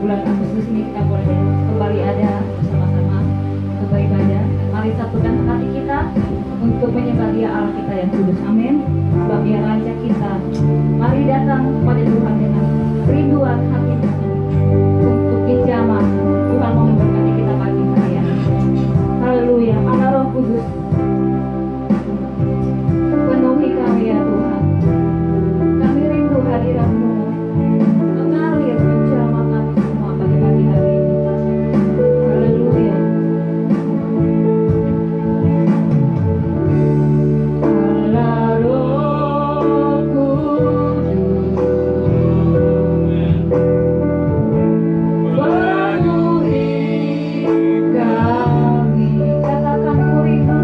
bulan Agustus ini kita boleh kembali ada bersama-sama beribadah. Mari satukan hati kita untuk menyembah Dia Allah kita yang kudus. Amin. Sebab Dia Raja kita. Mari datang kepada Tuhan dengan rinduan hati untuk pinjaman. Tuhan mau memberkati kita pagi hari ini. Haleluya. Allah Roh Kudus, penuhi kami ya Tuhan. Kami rindu hadirat-Mu mengalir menjamah kami semua pada pagi hari ini. Haleluya. Allah Roh Kudus, penuhi kami. Katakan ku rindu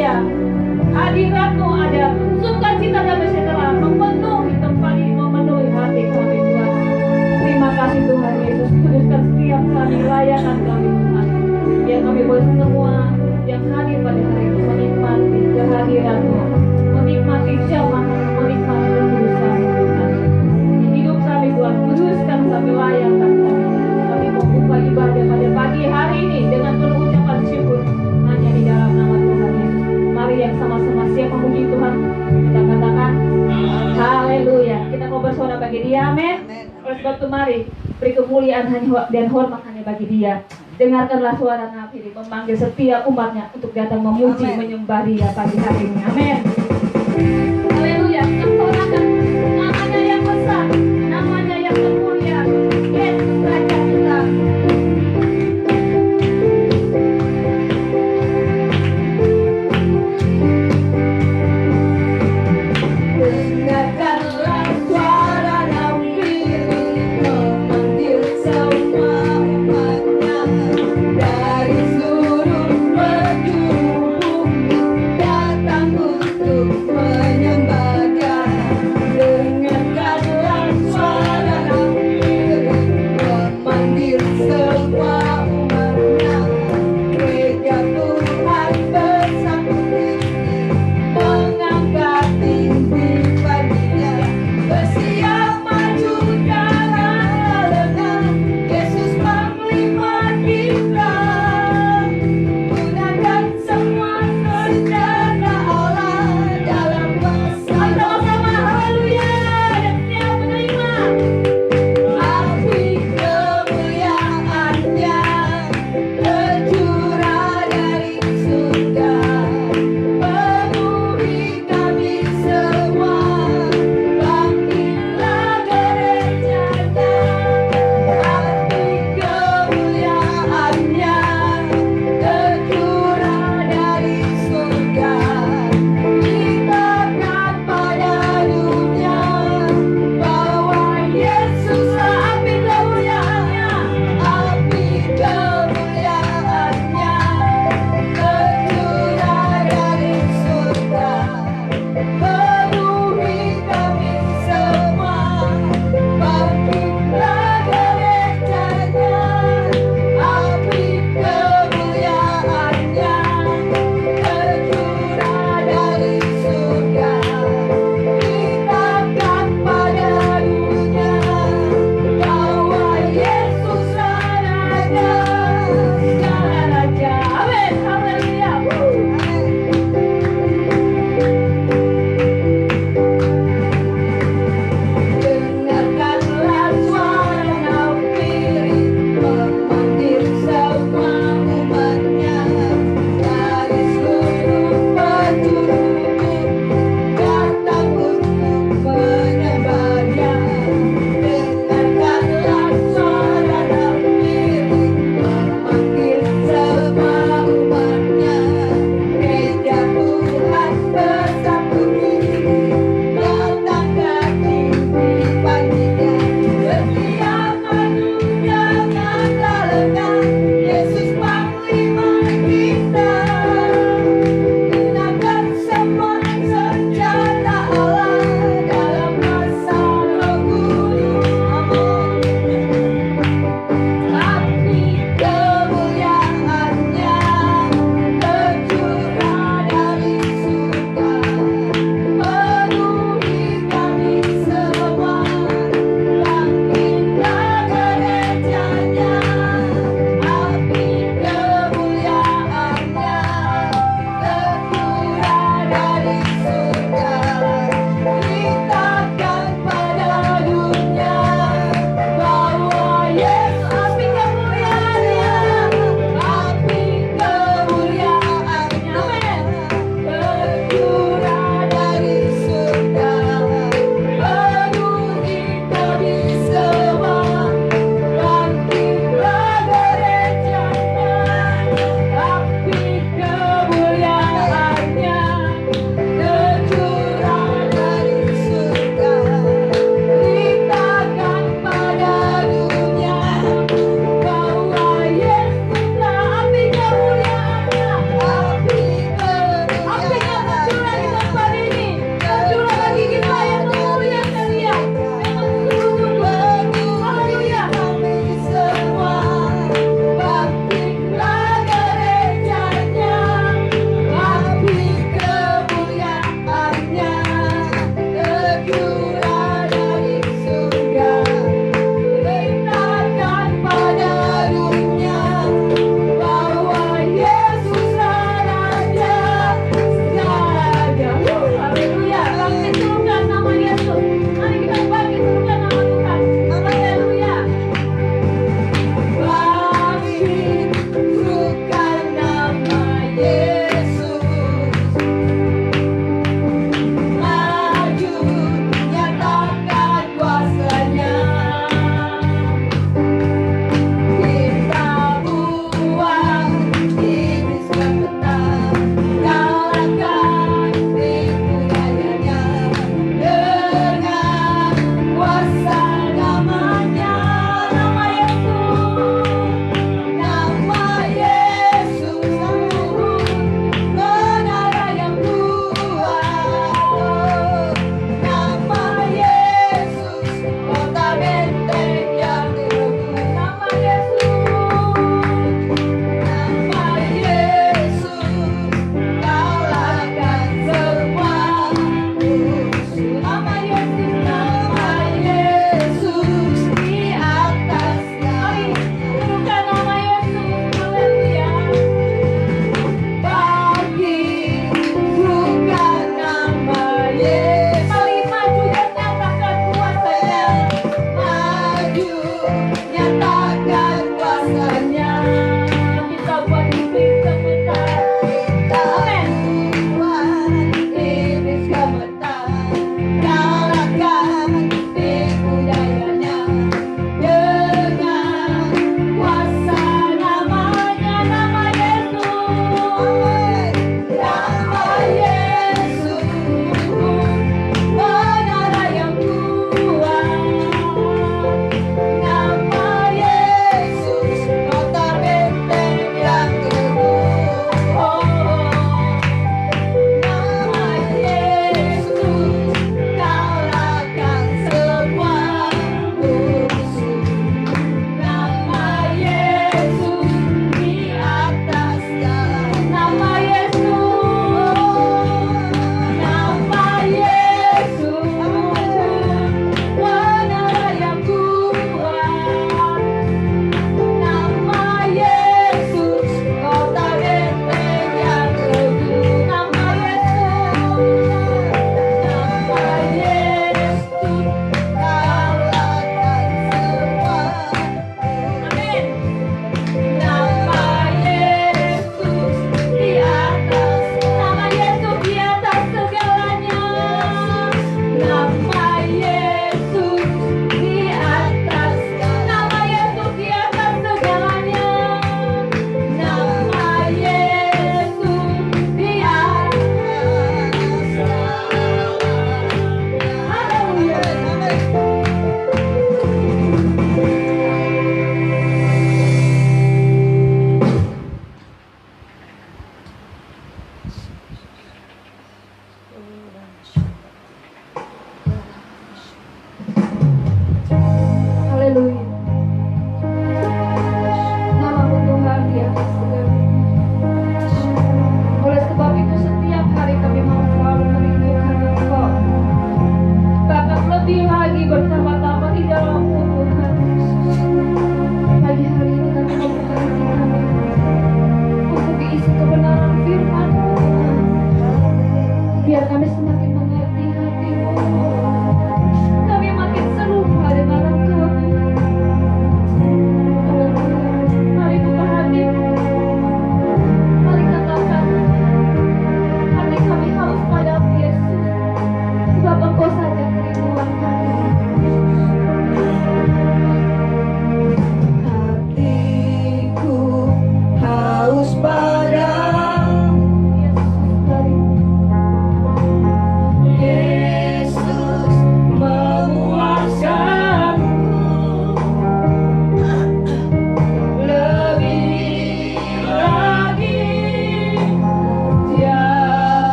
percaya hadirat-Mu ada sukacita dan sejahtera memenuhi tempat ini, memenuhi hati kami Tuhan. Terima kasih Tuhan Yesus, kuduskan setiap kami, layanan kami Tuhan. Biar kami boleh semua yang hadir pada hari ini menikmati kehadiran-Mu, menikmati jamaah, menikmati kekudusan Tuhan. Di hidup kami Tuhan, kuduskan kami, layakan kami. Kami mau buka ibadah pada pagi hari ini dengan penuh ucapan syukur hanya di dalam nama Tuhan Yesus. Mari yang sama-sama siap memuji Tuhan, kita katakan haleluya. Kita mau bersorak bagi Dia, amin. Oleh sebab itu mari beri kemuliaan dan hormat hanya bagi Dia. Dengarkanlah suara Nabi memanggil setiap umatnya untuk datang memuji, menyembah Dia pagi hari ini, amin. Haleluya. Kita sorakan namanya yang besar, namanya yang termulia, Yesus Raja kita. Dengarkanlah suara Nabi memanggil semua umatnya dari seluruh penjuru bumi datang untuk menyembah Dia.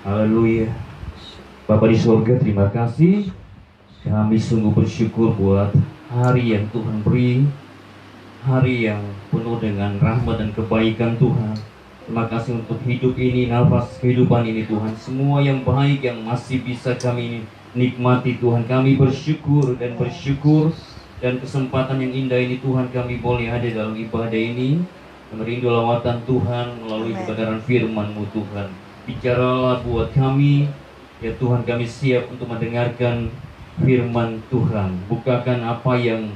Haleluya. Bapa di surga, terima kasih. Kami sungguh bersyukur buat hari yang Tuhan beri, hari yang penuh dengan rahmat dan kebaikan Tuhan. Terima kasih untuk hidup ini, nafas kehidupan ini Tuhan. Semua yang baik yang masih bisa kami nikmati Tuhan. Kami bersyukur dan kesempatan yang indah ini Tuhan, kami boleh ada dalam ibadah ini, merindu lawatan Tuhan melalui kebenaran firman-Mu Tuhan. Bicaralah buat kami, ya Tuhan, kami siap untuk mendengarkan firman Tuhan. Bukakan apa yang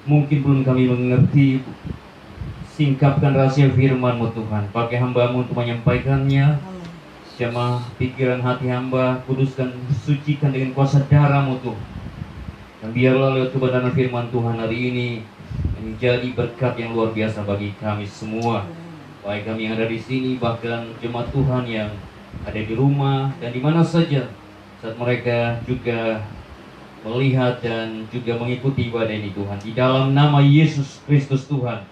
mungkin belum kami mengerti. Singkapkan rahasia firman-Mu Tuhan. Pakai hamba-Mu untuk menyampaikannya. Jamah pikiran hati hamba, kuduskan, sucikan dengan kuasa darah-Mu Tuhan. Dan biarlah lewat kebenaran firman Tuhan hari ini menjadi berkat yang luar biasa bagi kami semua. Baik kami yang ada di sini, bahkan jemaat Tuhan yang ada di rumah dan di mana saja saat mereka juga melihat dan juga mengikuti ibadah ini Tuhan. Di dalam nama Yesus Kristus Tuhan,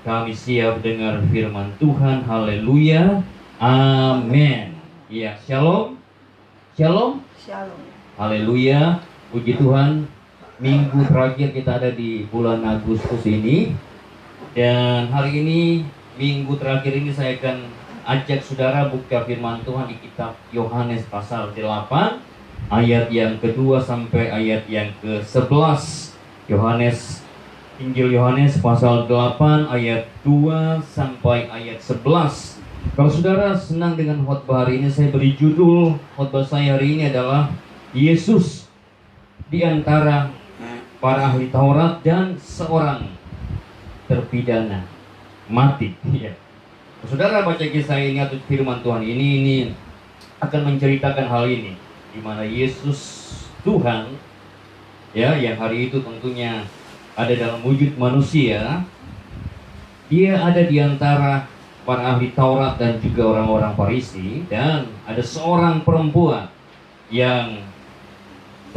kami siap dengar firman Tuhan. Haleluya. Amin. Ya, shalom. Shalom. Shalom. Haleluya. Puji Tuhan. Minggu terakhir kita ada di bulan Agustus ini. Dan hari ini, minggu terakhir ini saya akan ajak saudara buka firman Tuhan di kitab Yohanes pasal 8 ayat yang kedua sampai ayat yang ke-11. Injil Yohanes pasal 8 ayat 2 sampai ayat 11. Kalau saudara senang dengan khotbah hari ini, saya beri judul khotbah saya hari ini adalah Yesus di antara para ahli Taurat dan seorang terpidana mati. Ya. Saudara baca kisah ini atau firman Tuhan ini akan menceritakan hal ini, di mana Yesus Tuhan, ya, yang hari itu tentunya ada dalam wujud manusia, dia ada di antara para ahli Taurat dan juga orang-orang Farisi, dan ada seorang perempuan yang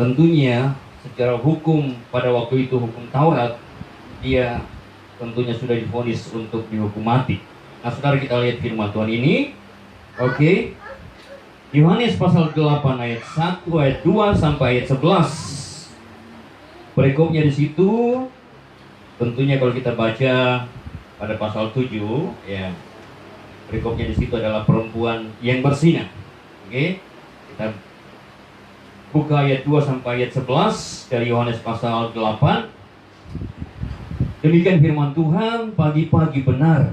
tentunya secara hukum pada waktu itu, hukum Taurat, dia tentunya sudah divonis untuk dihukum mati. Nah, saudara, kita lihat firman Tuhan ini. Oke. Yohanes pasal 8 ayat 1, ayat 2 sampai ayat 11. Perikopnya di situ tentunya kalau kita baca pada pasal 7, ya. Perikopnya di situ adalah perempuan yang bersinah. Oke. Kita buka ayat 2 sampai ayat 11 dari Yohanes pasal 8. Demikian firman Tuhan, pagi-pagi benar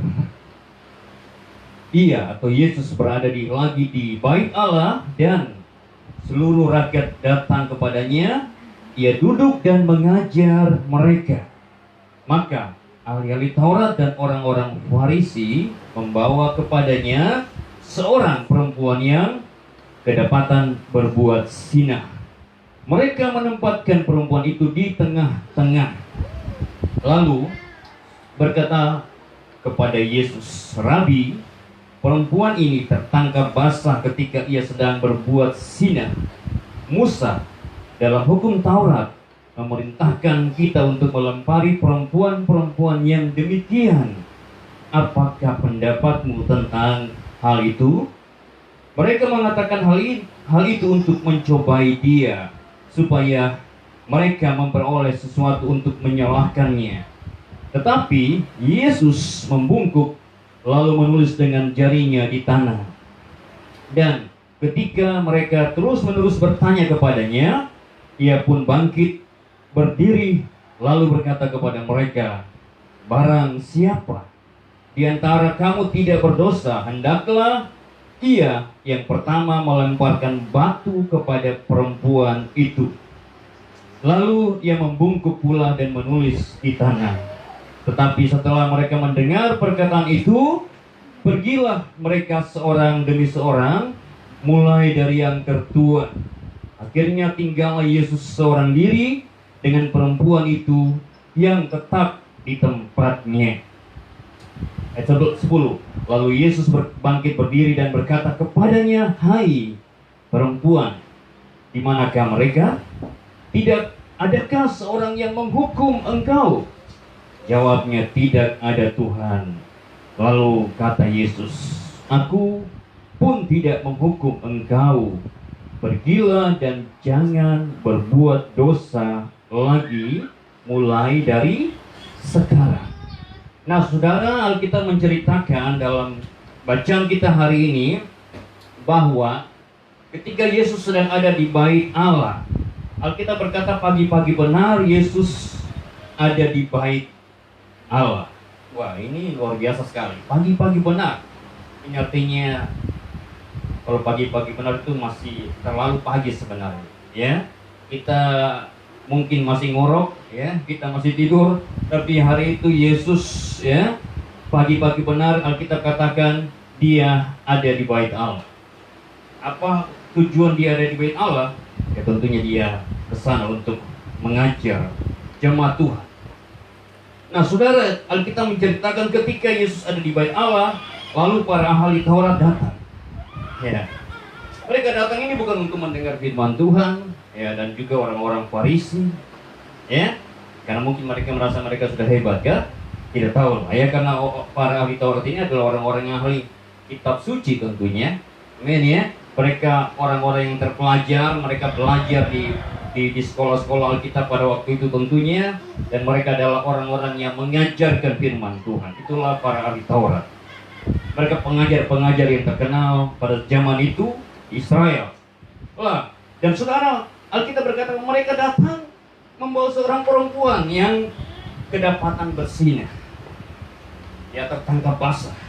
Ia atau Yesus berada lagi di bait Allah, dan seluruh rakyat datang kepadanya. Ia duduk dan mengajar mereka. Maka ahli-ahli Taurat dan orang-orang Farisi membawa kepadanya seorang perempuan yang kedapatan berbuat zina. Mereka menempatkan perempuan itu di tengah-tengah, lalu berkata kepada Yesus, "Rabi, perempuan ini tertangkap basah ketika ia sedang berbuat zina. Musa dalam hukum Taurat memerintahkan kita untuk melempari perempuan-perempuan yang demikian. Apakah pendapatmu tentang hal itu?" Mereka mengatakan hal itu untuk mencobai dia, supaya mereka memperoleh sesuatu untuk menyalahkannya. Tetapi Yesus membungkuk lalu menulis dengan jarinya di tanah. Dan ketika mereka terus-menerus bertanya kepadanya, ia pun bangkit berdiri lalu berkata kepada mereka, "Barang siapa di antara kamu tidak berdosa, hendaklah ia yang pertama melemparkan batu kepada perempuan itu." Lalu ia membungkuk pula dan menulis di tanah. Tetapi setelah mereka mendengar perkataan itu, pergilah mereka seorang demi seorang, mulai dari yang tertua. Akhirnya tinggallah Yesus seorang diri dengan perempuan itu yang tetap di tempatnya. Ayat 10. Lalu Yesus bangkit berdiri dan berkata kepadanya, "Hai perempuan, di manakah mereka? Tidak adakah seorang yang menghukum engkau?" Jawabnya, "Tidak ada, Tuhan." Lalu kata Yesus, "Aku pun tidak menghukum engkau. Pergilah dan jangan berbuat dosa lagi mulai dari sekarang." Nah, saudara, Alkitab menceritakan dalam bacaan kita hari ini bahwa ketika Yesus sedang ada di bait Allah, Alkitab berkata pagi-pagi benar Yesus ada di bait Allah. Wah, ini luar biasa sekali. Pagi-pagi benar. Ini artinya kalau pagi-pagi benar itu masih terlalu pagi sebenarnya. Ya, kita mungkin masih ngorok, ya, kita masih tidur. Tapi hari itu Yesus, ya, pagi-pagi benar Alkitab katakan dia ada di bait Allah. Apa tujuan dia ada di bait Allah? Ya tentunya dia ke sana untuk mengajar jemaat Tuhan. Nah, saudara, Alkitab menceritakan ketika Yesus ada di bait Allah, lalu para ahli Taurat datang. Ya. Mereka datang ini bukan untuk mendengar firman Tuhan, ya, dan juga orang-orang Farisi, ya, karena mungkin mereka merasa mereka sudah hebat, kan? Tidak tahu lah, ya, karena para ahli Taurat ini adalah orang-orang yang ahli kitab suci tentunya, amin, ya. Mereka orang-orang yang terpelajar, mereka belajar di sekolah-sekolah Alkitab pada waktu itu tentunya, dan mereka adalah orang-orang yang mengajarkan firman Tuhan. Itulah para ahli Taurat. Mereka pengajar-pengajar yang terkenal pada zaman itu Israel. Lah, dan saudara, Alkitab berkata mereka datang membawa seorang perempuan yang kedapatan bersinah. Dia tertangkap basah.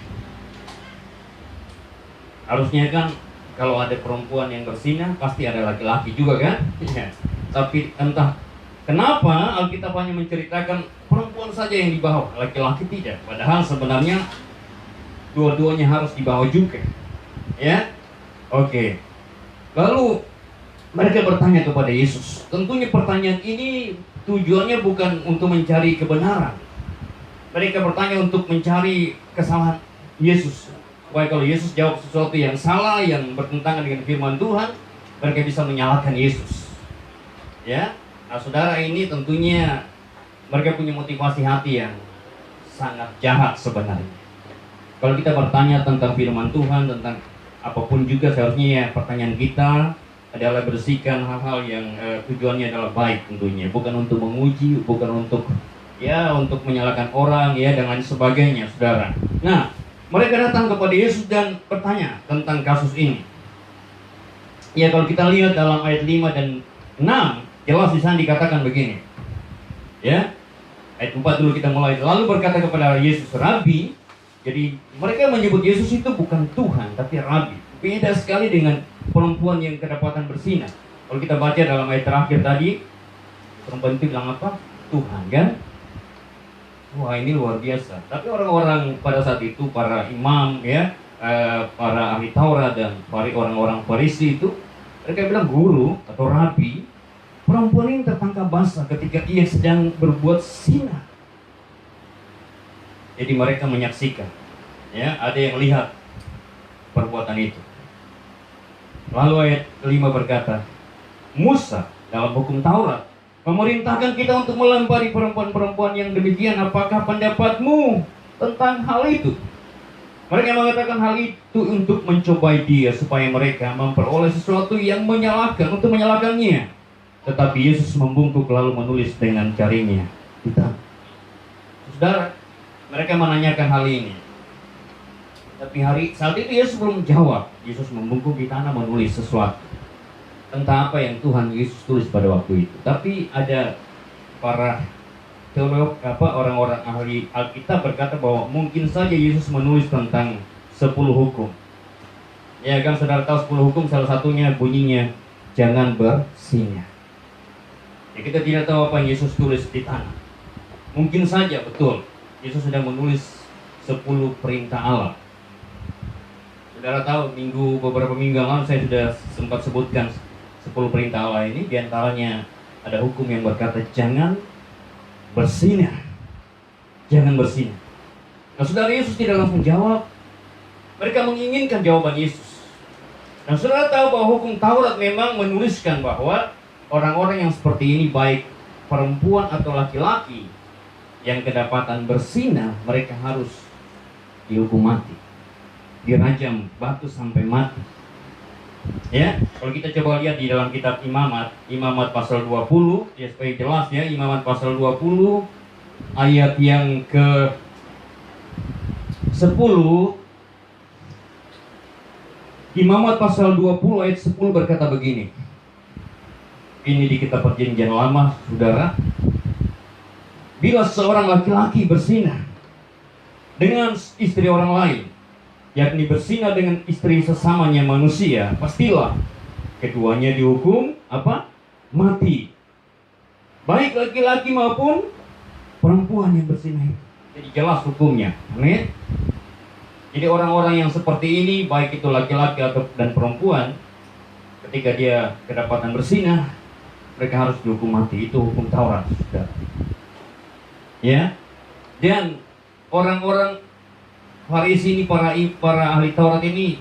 Harusnya kan kalau ada perempuan yang bersinah pasti ada laki-laki juga, kan? Tapi entah kenapa Alkitab hanya menceritakan perempuan saja yang dibawa, laki-laki tidak. Padahal sebenarnya dua-duanya harus dibawa juga. Ya, oke. Lalu mereka bertanya kepada Yesus. Tentunya pertanyaan ini tujuannya bukan untuk mencari kebenaran. Mereka bertanya untuk mencari kesalahan Yesus. Supaya kalau Yesus jawab sesuatu yang salah, yang bertentangan dengan firman Tuhan, mereka bisa menyalahkan Yesus. Ya, nah saudara, ini tentunya mereka punya motivasi hati yang sangat jahat sebenarnya. Kalau kita bertanya tentang firman Tuhan, tentang apapun juga, seharusnya ya pertanyaan kita adalah bersihkan hal-hal yang tujuannya adalah baik tentunya, bukan untuk menguji, bukan untuk untuk menyalahkan orang dan lain sebagainya, saudara. Nah, mereka datang kepada Yesus dan bertanya tentang kasus ini. Ya, kalau kita lihat dalam ayat 5 dan 6, jelas di sana dikatakan begini. Ya, ayat 4 dulu kita mulai. Lalu berkata kepada Yesus, Rabi. Jadi mereka menyebut Yesus itu bukan Tuhan, tapi Rabi. Beda sekali dengan perempuan yang kedapatan bersinar. Kalau kita baca dalam ayat terakhir tadi, perempuan itu bilang apa? Tuhan, kan? Wah, ini luar biasa. Tapi orang-orang pada saat itu, para imam, para ahli Taurat dan orang-orang Farisi itu, mereka bilang guru atau rabi. Perempuan ini tertangkap basah ketika ia sedang berbuat zina. Jadi mereka menyaksikan, ada yang lihat perbuatan itu. Lalu ayat 5 berkata, Musa dalam hukum Taurat memerintahkan kita untuk melempari perempuan-perempuan yang demikian. Apakah pendapatmu tentang hal itu? Mereka mengatakan hal itu untuk mencobai dia supaya mereka memperoleh sesuatu yang untuk menyalahkannya. Tetapi Yesus membungkuk lalu menulis dengan jarinya di tanah. Saudara, mereka menanyakan hal ini. Tapi saat itu Yesus belum menjawab. Yesus membungkuk di tanah menulis sesuatu tentang apa yang Tuhan Yesus tulis pada waktu itu. Tapi ada para teolog, orang-orang ahli Alkitab berkata bahwa mungkin saja Yesus menulis tentang 10 hukum. Ya kan, saudara tahu 10 hukum, salah satunya bunyinya jangan bersinah. Ya, kita tidak tahu apa yang Yesus tulis di tanah. Mungkin saja betul Yesus sedang menulis 10 perintah Allah. Saudara tahu, beberapa minggu lalu saya sudah sempat sebutkan 10 perintah Allah ini. Di antaranya ada hukum yang berkata jangan bersinah. Jangan bersinah. Nah, saudara, Yesus tidak langsung jawab. Mereka menginginkan jawaban Yesus. Nah, saudara tahu bahwa hukum Taurat memang menuliskan bahwa orang-orang yang seperti ini, baik perempuan atau laki-laki yang kedapatan bersinah, mereka harus dihukum mati, dirajam batu sampai mati. Ya, kalau kita coba lihat di dalam kitab Imamat pasal 20, ya supaya jelas ya, Imamat pasal 20 ayat yang ke 10. Imamat pasal 20 ayat 10 berkata begini. Ini di kitab Perjanjian Lama, saudara. Bila seorang laki-laki bersinah dengan istri orang lain, yakni bersinah dengan istri sesamanya manusia, pastilah keduanya dihukum mati. Baik laki-laki maupun perempuan yang bersinah itu. Jadi jelas hukumnya. Amin. Jadi orang-orang yang seperti ini, baik itu laki-laki dan perempuan, ketika dia kedapatan bersinah, mereka harus dihukum mati. Itu hukum Taurat, saudara. Ya. Dan orang-orang Farisi ini, para ahli Taurat ini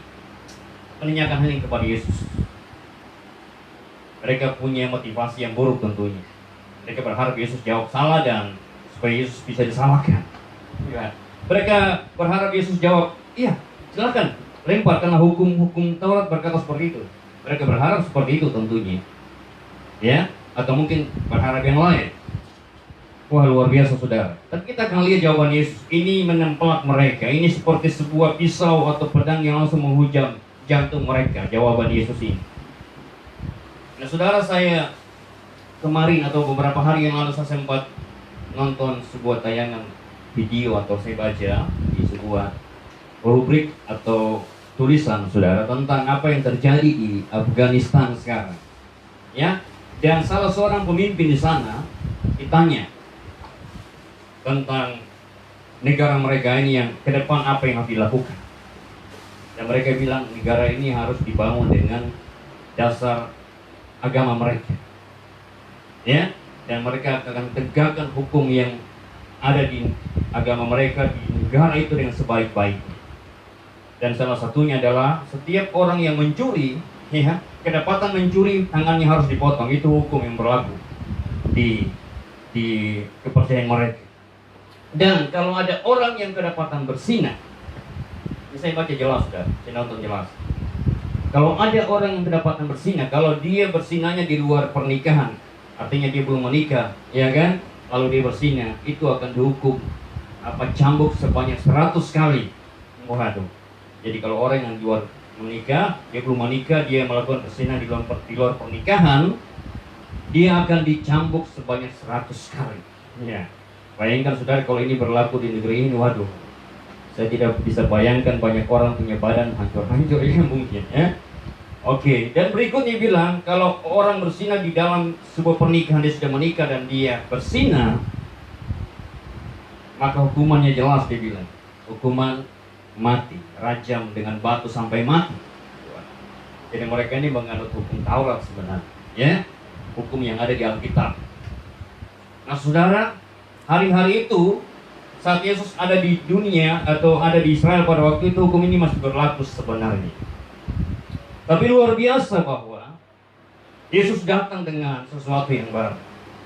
menanyakan hal ini kepada Yesus. Mereka punya motivasi yang buruk tentunya. Mereka berharap Yesus jawab salah dan supaya Yesus bisa disalahkan. Ya. Mereka berharap Yesus jawab, iya, silakan lempar, karena hukum Taurat berkata seperti itu. Mereka berharap seperti itu tentunya. Ya, atau mungkin berharap yang lain. Wah, luar biasa, saudara. Tapi kita akan lihat jawaban Yesus. Ini menempelak mereka. Ini seperti sebuah pisau atau pedang yang langsung menghujam jantung mereka. Jawaban Yesus ini. Nah, saudara, saya kemarin atau beberapa hari yang lalu saya sempat nonton sebuah tayangan video atau saya baca di sebuah rubrik atau tulisan, saudara, tentang apa yang terjadi di Afghanistan sekarang. Ya, Dan salah seorang pemimpin di sana ditanya tentang negara mereka ini yang ke depan apa yang harus dilakukan. Dan mereka bilang negara ini harus dibangun dengan dasar agama mereka. Ya, dan mereka akan tegakkan hukum yang ada di agama mereka di negara itu dengan sebaik-baiknya. Dan salah satunya adalah setiap orang yang mencuri, ya, kedapatan mencuri tangannya harus dipotong. Itu hukum yang berlaku di kepercayaan mereka. Dan kalau ada orang yang kedapatan berzina, ini saya baca jelas, sudah, saya nonton jelas. Kalau ada orang yang kedapatan berzina, kalau dia berzinanya di luar pernikahan, artinya dia belum menikah, ya kan? Lalu dia berzina, itu akan dihukum cambuk sebanyak 100 kali. Waduh. Jadi kalau orang yang di luar menikah, dia belum menikah, dia melakukan berzina di luar pernikahan, dia akan dicambuk sebanyak 100 kali. Ya. Bayangkan saudara kalau ini berlaku di negeri ini, waduh. Saya tidak bisa bayangkan banyak orang punya badan hancur-hancur ya mungkin ya. Oke, dan berikutnya bilang kalau orang berzina di dalam sebuah pernikahan, dia sudah menikah dan dia berzina, maka hukumannya jelas, dia bilang. Hukuman mati, rajam dengan batu sampai mati. Jadi mereka ini menganut hukum Taurat sebenarnya, ya, hukum yang ada di Alkitab. Nah, saudara, hari-hari itu saat Yesus ada di dunia atau ada di Israel pada waktu itu, hukum ini masih berlaku sebenarnya. Tapi luar biasa bahwa Yesus datang dengan sesuatu yang baru.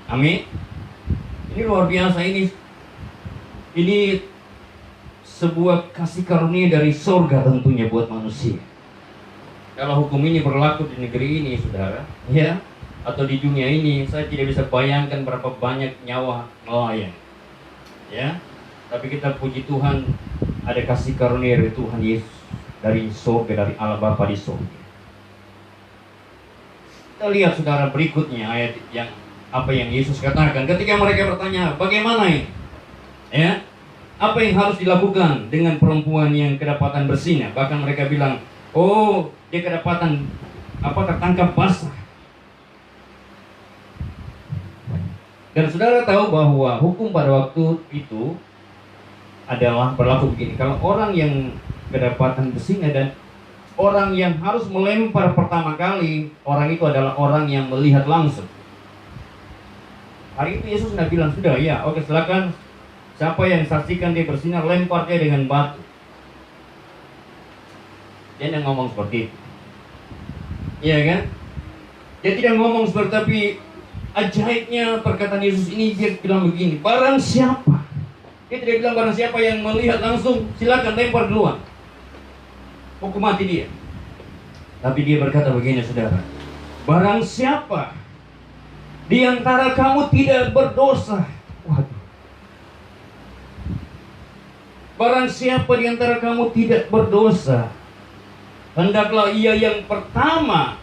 Amin. Ini luar biasa, ini sebuah kasih karunia dari surga tentunya buat manusia. Kalau hukum ini berlaku di negeri ini, saudara, ya, atau di dunia ini, saya tidak bisa bayangkan berapa banyak nyawa melayang. Ya, tapi kita puji Tuhan, ada kasih karunia dari Tuhan Yesus, dari surga, dari Allah Bapa di surga. Kita lihat saudara berikutnya ayat yang apa yang Yesus katakan ketika mereka bertanya, bagaimana ini? Ya, apa yang harus dilakukan dengan perempuan yang kedapatan berzina? Bahkan mereka bilang, oh, dia kedapatan tertangkap basah. Dan saudara tahu bahwa hukum pada waktu itu adalah berlaku begini. Kalau orang yang kedapatan berzina dan orang yang harus melempar pertama kali, orang itu adalah orang yang melihat langsung. Hari itu Yesus sudah bilang, sudah ya, oke silakan. Siapa yang saksikan dia berzina, lempar dia dengan batu. Dia tidak ngomong seperti itu. Iya kan? Dia tidak ngomong seperti, tapi ajaibnya perkataan Yesus ini, dia bilang begini, barang siapa, dia tidak bilang barang siapa yang melihat langsung, silakan lempar duluan, hukum mati dia. Tapi dia berkata begini, saudara, barang siapa di antara kamu tidak berdosa, waduh, barang siapa di antara kamu tidak berdosa, hendaklah ia yang pertama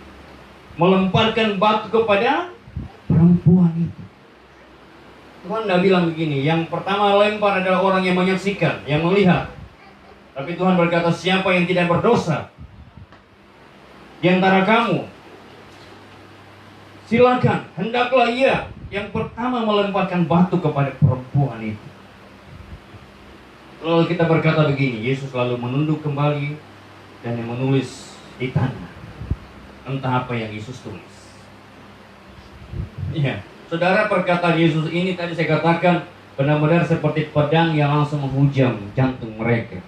melemparkan batu kepada perempuan itu. Tuhan tidak bilang begini, yang pertama lempar adalah orang yang menyaksikan, yang melihat. Tapi Tuhan berkata, siapa yang tidak berdosa di antara kamu, silakan, hendaklah ia yang pertama melemparkan batu kepada perempuan itu. Lalu kita berkata begini, Yesus lalu menunduk kembali dan yang menulis di tanah. Entah apa yang Yesus tulis. Ya, saudara, perkataan Yesus ini tadi saya katakan benar-benar seperti pedang yang langsung menghujam jantung mereka.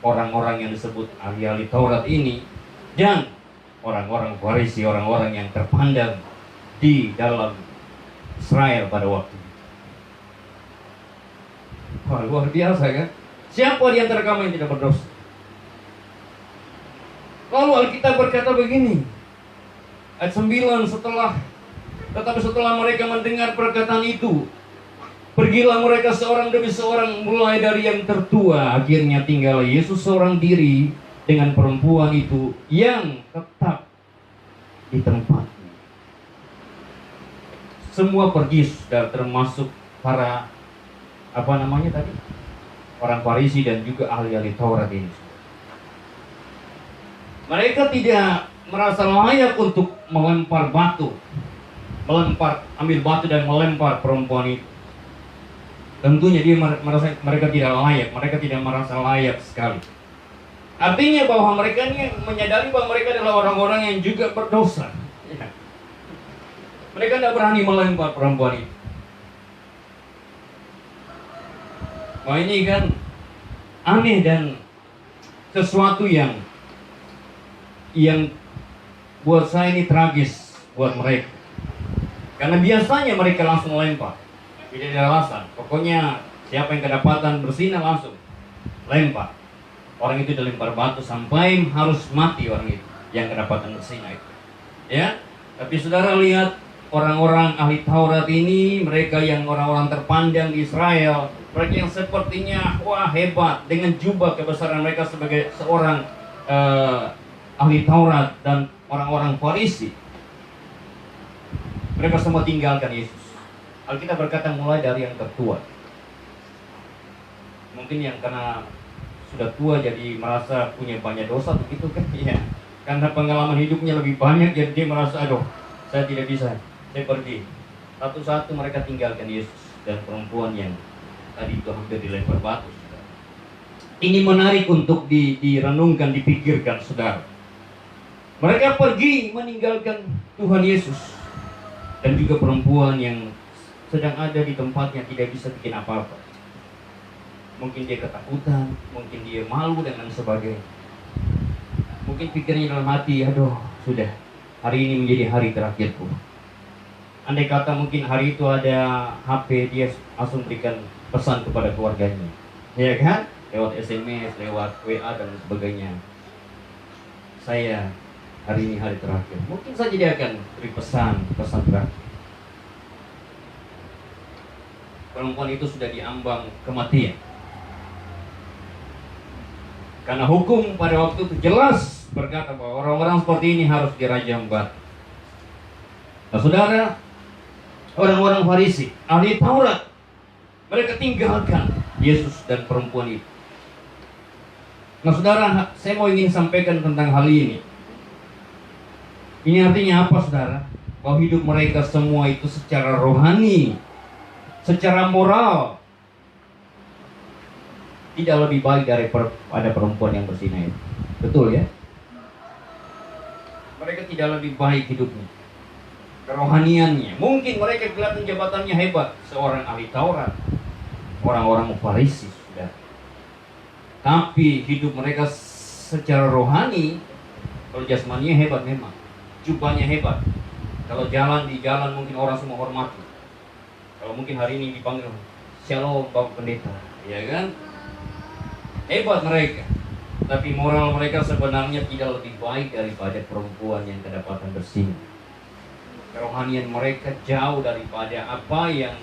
Orang-orang yang disebut ahli-ahli Taurat ini dan orang-orang Farisi, orang-orang yang terpandang di dalam Israel pada waktu itu. Wah, luar biasa kan? Siapa di antara kamu yang tidak berdosa? Lalu Alkitab berkata begini, ayat 9, tetapi setelah mereka mendengar perkataan itu, pergilah mereka seorang demi seorang, mulai dari yang tertua. Akhirnya tinggal Yesus seorang diri dengan perempuan itu yang tetap di tempatnya. Semua pergi, sudah termasuk para orang Farisi dan juga ahli-ahli Taurat ini. Mereka tidak merasa layak untuk melempar batu ambil batu dan melempar perempuan itu. Tentunya dia merasa mereka tidak layak, mereka tidak merasa layak sekali. Artinya bahwa mereka ini menyadari bahwa mereka adalah orang-orang yang juga berdosa. Ya. Mereka tidak berani melempar perempuan itu. Wah, ini kan aneh dan sesuatu yang buat saya ini tragis buat mereka. Karena biasanya mereka langsung lempar, tidak ada alasan. Pokoknya siapa yang kedapatan bersinar langsung lempar. Orang itu dilempar batu sampai harus mati orang itu yang kedapatan bersinar itu. Ya, tapi saudara lihat orang-orang ahli Taurat ini, mereka yang orang-orang terpandang di Israel, mereka yang sepertinya wah hebat dengan jubah kebesaran mereka sebagai seorang ahli Taurat dan orang-orang Farisi. Mereka semua tinggalkan Yesus. Alkitab berkata mulai dari yang tertua. Mungkin yang karena sudah tua jadi merasa punya banyak dosa begitu kan? Iya. Karena pengalaman hidupnya lebih banyak jadi dia merasa aduh, saya tidak bisa, saya pergi. Satu-satu mereka tinggalkan Yesus dan perempuan yang tadi itu hampir dilempar batu. Ini menarik untuk direnungkan, dipikirkan, saudara. Mereka pergi meninggalkan Tuhan Yesus. Dan juga perempuan yang sedang ada di tempatnya tidak bisa bikin apa-apa. Mungkin dia ketakutan, mungkin dia malu dan lain sebagainya. Mungkin pikirnya dalam hati, aduh sudah, hari ini menjadi hari terakhirku. Andai kata mungkin hari itu ada HP, dia langsung berikan pesan kepada keluarganya, ya kan? Lewat SMS, lewat WA dan sebagainya. Saya hari ini hari terakhir. Mungkin saja dia akan beri pesan terakhir. Perempuan itu sudah diambang kematian. Karena hukum pada waktu itu jelas berkata bahwa orang-orang seperti ini harus dirajam batu. Nah, saudara, orang-orang Farisi, ahli Taurat, mereka tinggalkan Yesus dan perempuan itu. Nah, saudara, saya mau ingin sampaikan tentang hal ini. Ini artinya apa, saudara? Bahwa hidup mereka semua itu secara rohani, secara moral, tidak lebih baik daripada perempuan yang berzina itu. Betul ya? Mereka tidak lebih baik hidupnya, kerohaniannya. Mungkin mereka kelihatan jabatannya hebat, seorang ahli Taurat, orang-orang Farisi, sudah. Tapi hidup mereka secara rohani, kalau jasmaninya hebat memang, jubahnya hebat. Kalau jalan di jalan mungkin orang semua hormati. Kalau mungkin hari ini dipanggil Shalom Bapak Pendeta, ya kan? Hebat mereka. Tapi moral mereka sebenarnya tidak lebih baik daripada perempuan yang kedapatan berzina. Kerohanian mereka jauh daripada apa yang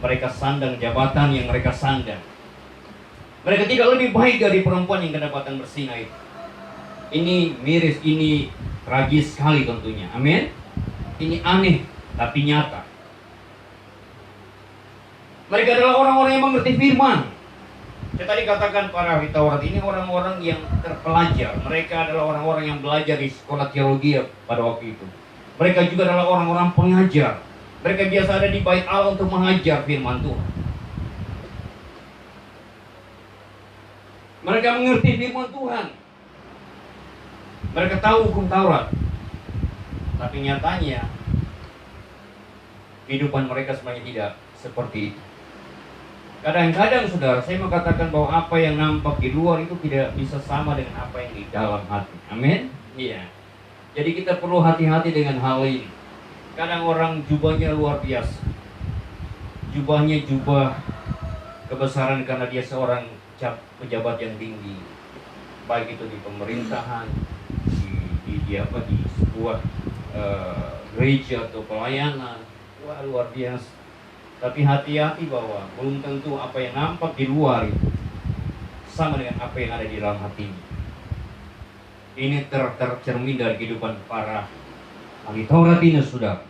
mereka sandang, jabatan yang mereka sandang. Mereka tidak lebih baik dari perempuan yang kedapatan berzina itu. Ini miris, ini tragis sekali tentunya. Amin. Ini aneh tapi nyata. Mereka adalah orang-orang yang mengerti firman. Saya tadi katakan para ahli Taurat ini orang-orang yang terpelajar. Mereka adalah orang-orang yang belajar di sekolah teologi pada waktu itu. Mereka juga adalah orang-orang pengajar. Mereka biasa ada di bait Allah untuk mengajar firman Tuhan. Mereka mengerti firman Tuhan. Mereka tahu hukum Taurat. Tapi nyatanya kehidupan mereka sebenarnya tidak seperti itu. Kadang-kadang saudara, saya mau katakan bahwa apa yang nampak di luar itu tidak bisa sama dengan apa yang di dalam hati. Amin? Iya. Jadi kita perlu hati-hati dengan hal ini. Kadang orang jubahnya luar biasa. Jubahnya jubah kebesaran karena dia seorang pejabat yang tinggi. Baik itu di pemerintahan, di sebuah gereja atau pelayanan. Wah, luar biasa. Tapi hati-hati bahwa belum tentu apa yang nampak di luar itu sama dengan apa yang ada di dalam hati. Ini tercermin dari kehidupan para ahli Taurat ini, saudara.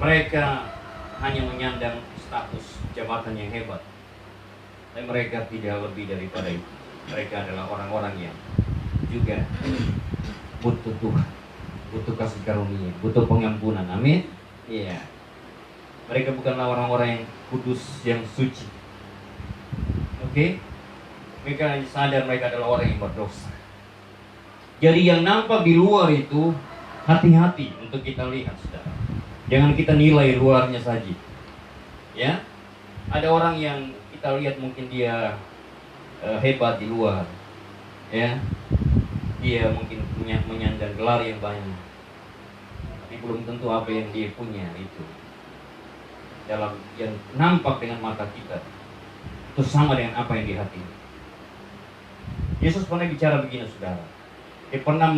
Mereka hanya menyandang status jabatan yang hebat, tapi mereka tidak lebih daripada itu. Mereka adalah orang-orang yang juga butuh Tuhan, butuh kasih karunia, butuh pengampunan. Amin. Iya. Mereka bukanlah orang-orang yang kudus, yang suci. Oke? Mereka hanya sadar mereka adalah orang yang berdosa. Jadi yang nampak di luar itu, hati-hati untuk kita lihat, saudara. Jangan kita nilai luarnya saja. Ya, ada orang yang kita lihat mungkin dia hebat di luar, ya, dia mungkin menyandang gelar yang banyak, tapi belum tentu apa yang dia punya itu dalam yang nampak dengan mata kita itu sama dengan apa yang di hati. Yesus pernah bicara begini, saudara. Dia pernah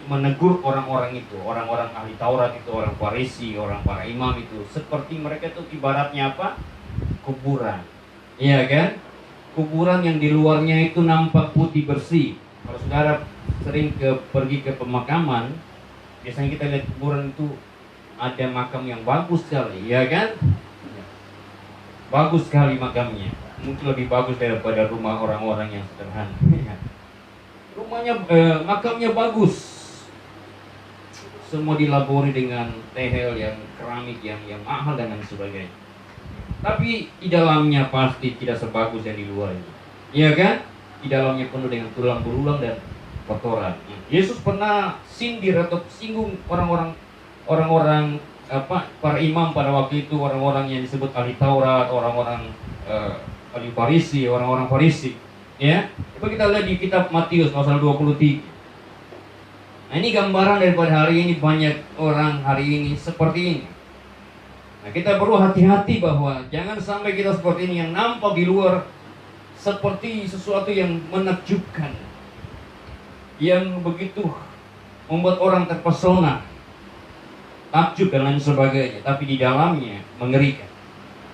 menegur orang-orang itu, orang-orang ahli Taurat itu, orang Farisi, orang para imam itu, seperti mereka itu ibaratnya apa? Kuburan. Iya kan? Kuburan yang di luarnya itu nampak putih bersih. Kalau saudara sering pergi ke pemakaman, biasanya kita lihat kuburan itu ada makam yang bagus sekali, ya kan? Bagus sekali makamnya. Mungkin lebih bagus daripada rumah orang-orang yang sederhana. Rumahnya, makamnya bagus. Semua dilaburi dengan tehel yang keramik yang mahal dan lain sebagainya. Tapi di dalamnya pasti tidak sebagus yang di luar ini. Iya kan? Di dalamnya penuh dengan tulang belulang dan kotoran. Yesus pernah sindir atau singgung orang-orang para imam pada waktu itu, orang-orang yang disebut ahli Taurat, orang-orang ahli Farisi, orang-orang Farisi. Ya, coba kita lihat di kitab Matius pasal 23. Nah, ini gambaran daripada hari ini banyak orang hari ini seperti ini. Nah, kita perlu hati-hati bahwa jangan sampai kita seperti ini, yang nampak di luar seperti sesuatu yang menakjubkan, yang begitu membuat orang terpesona, takjub dan lain sebagainya, tapi di dalamnya mengerikan.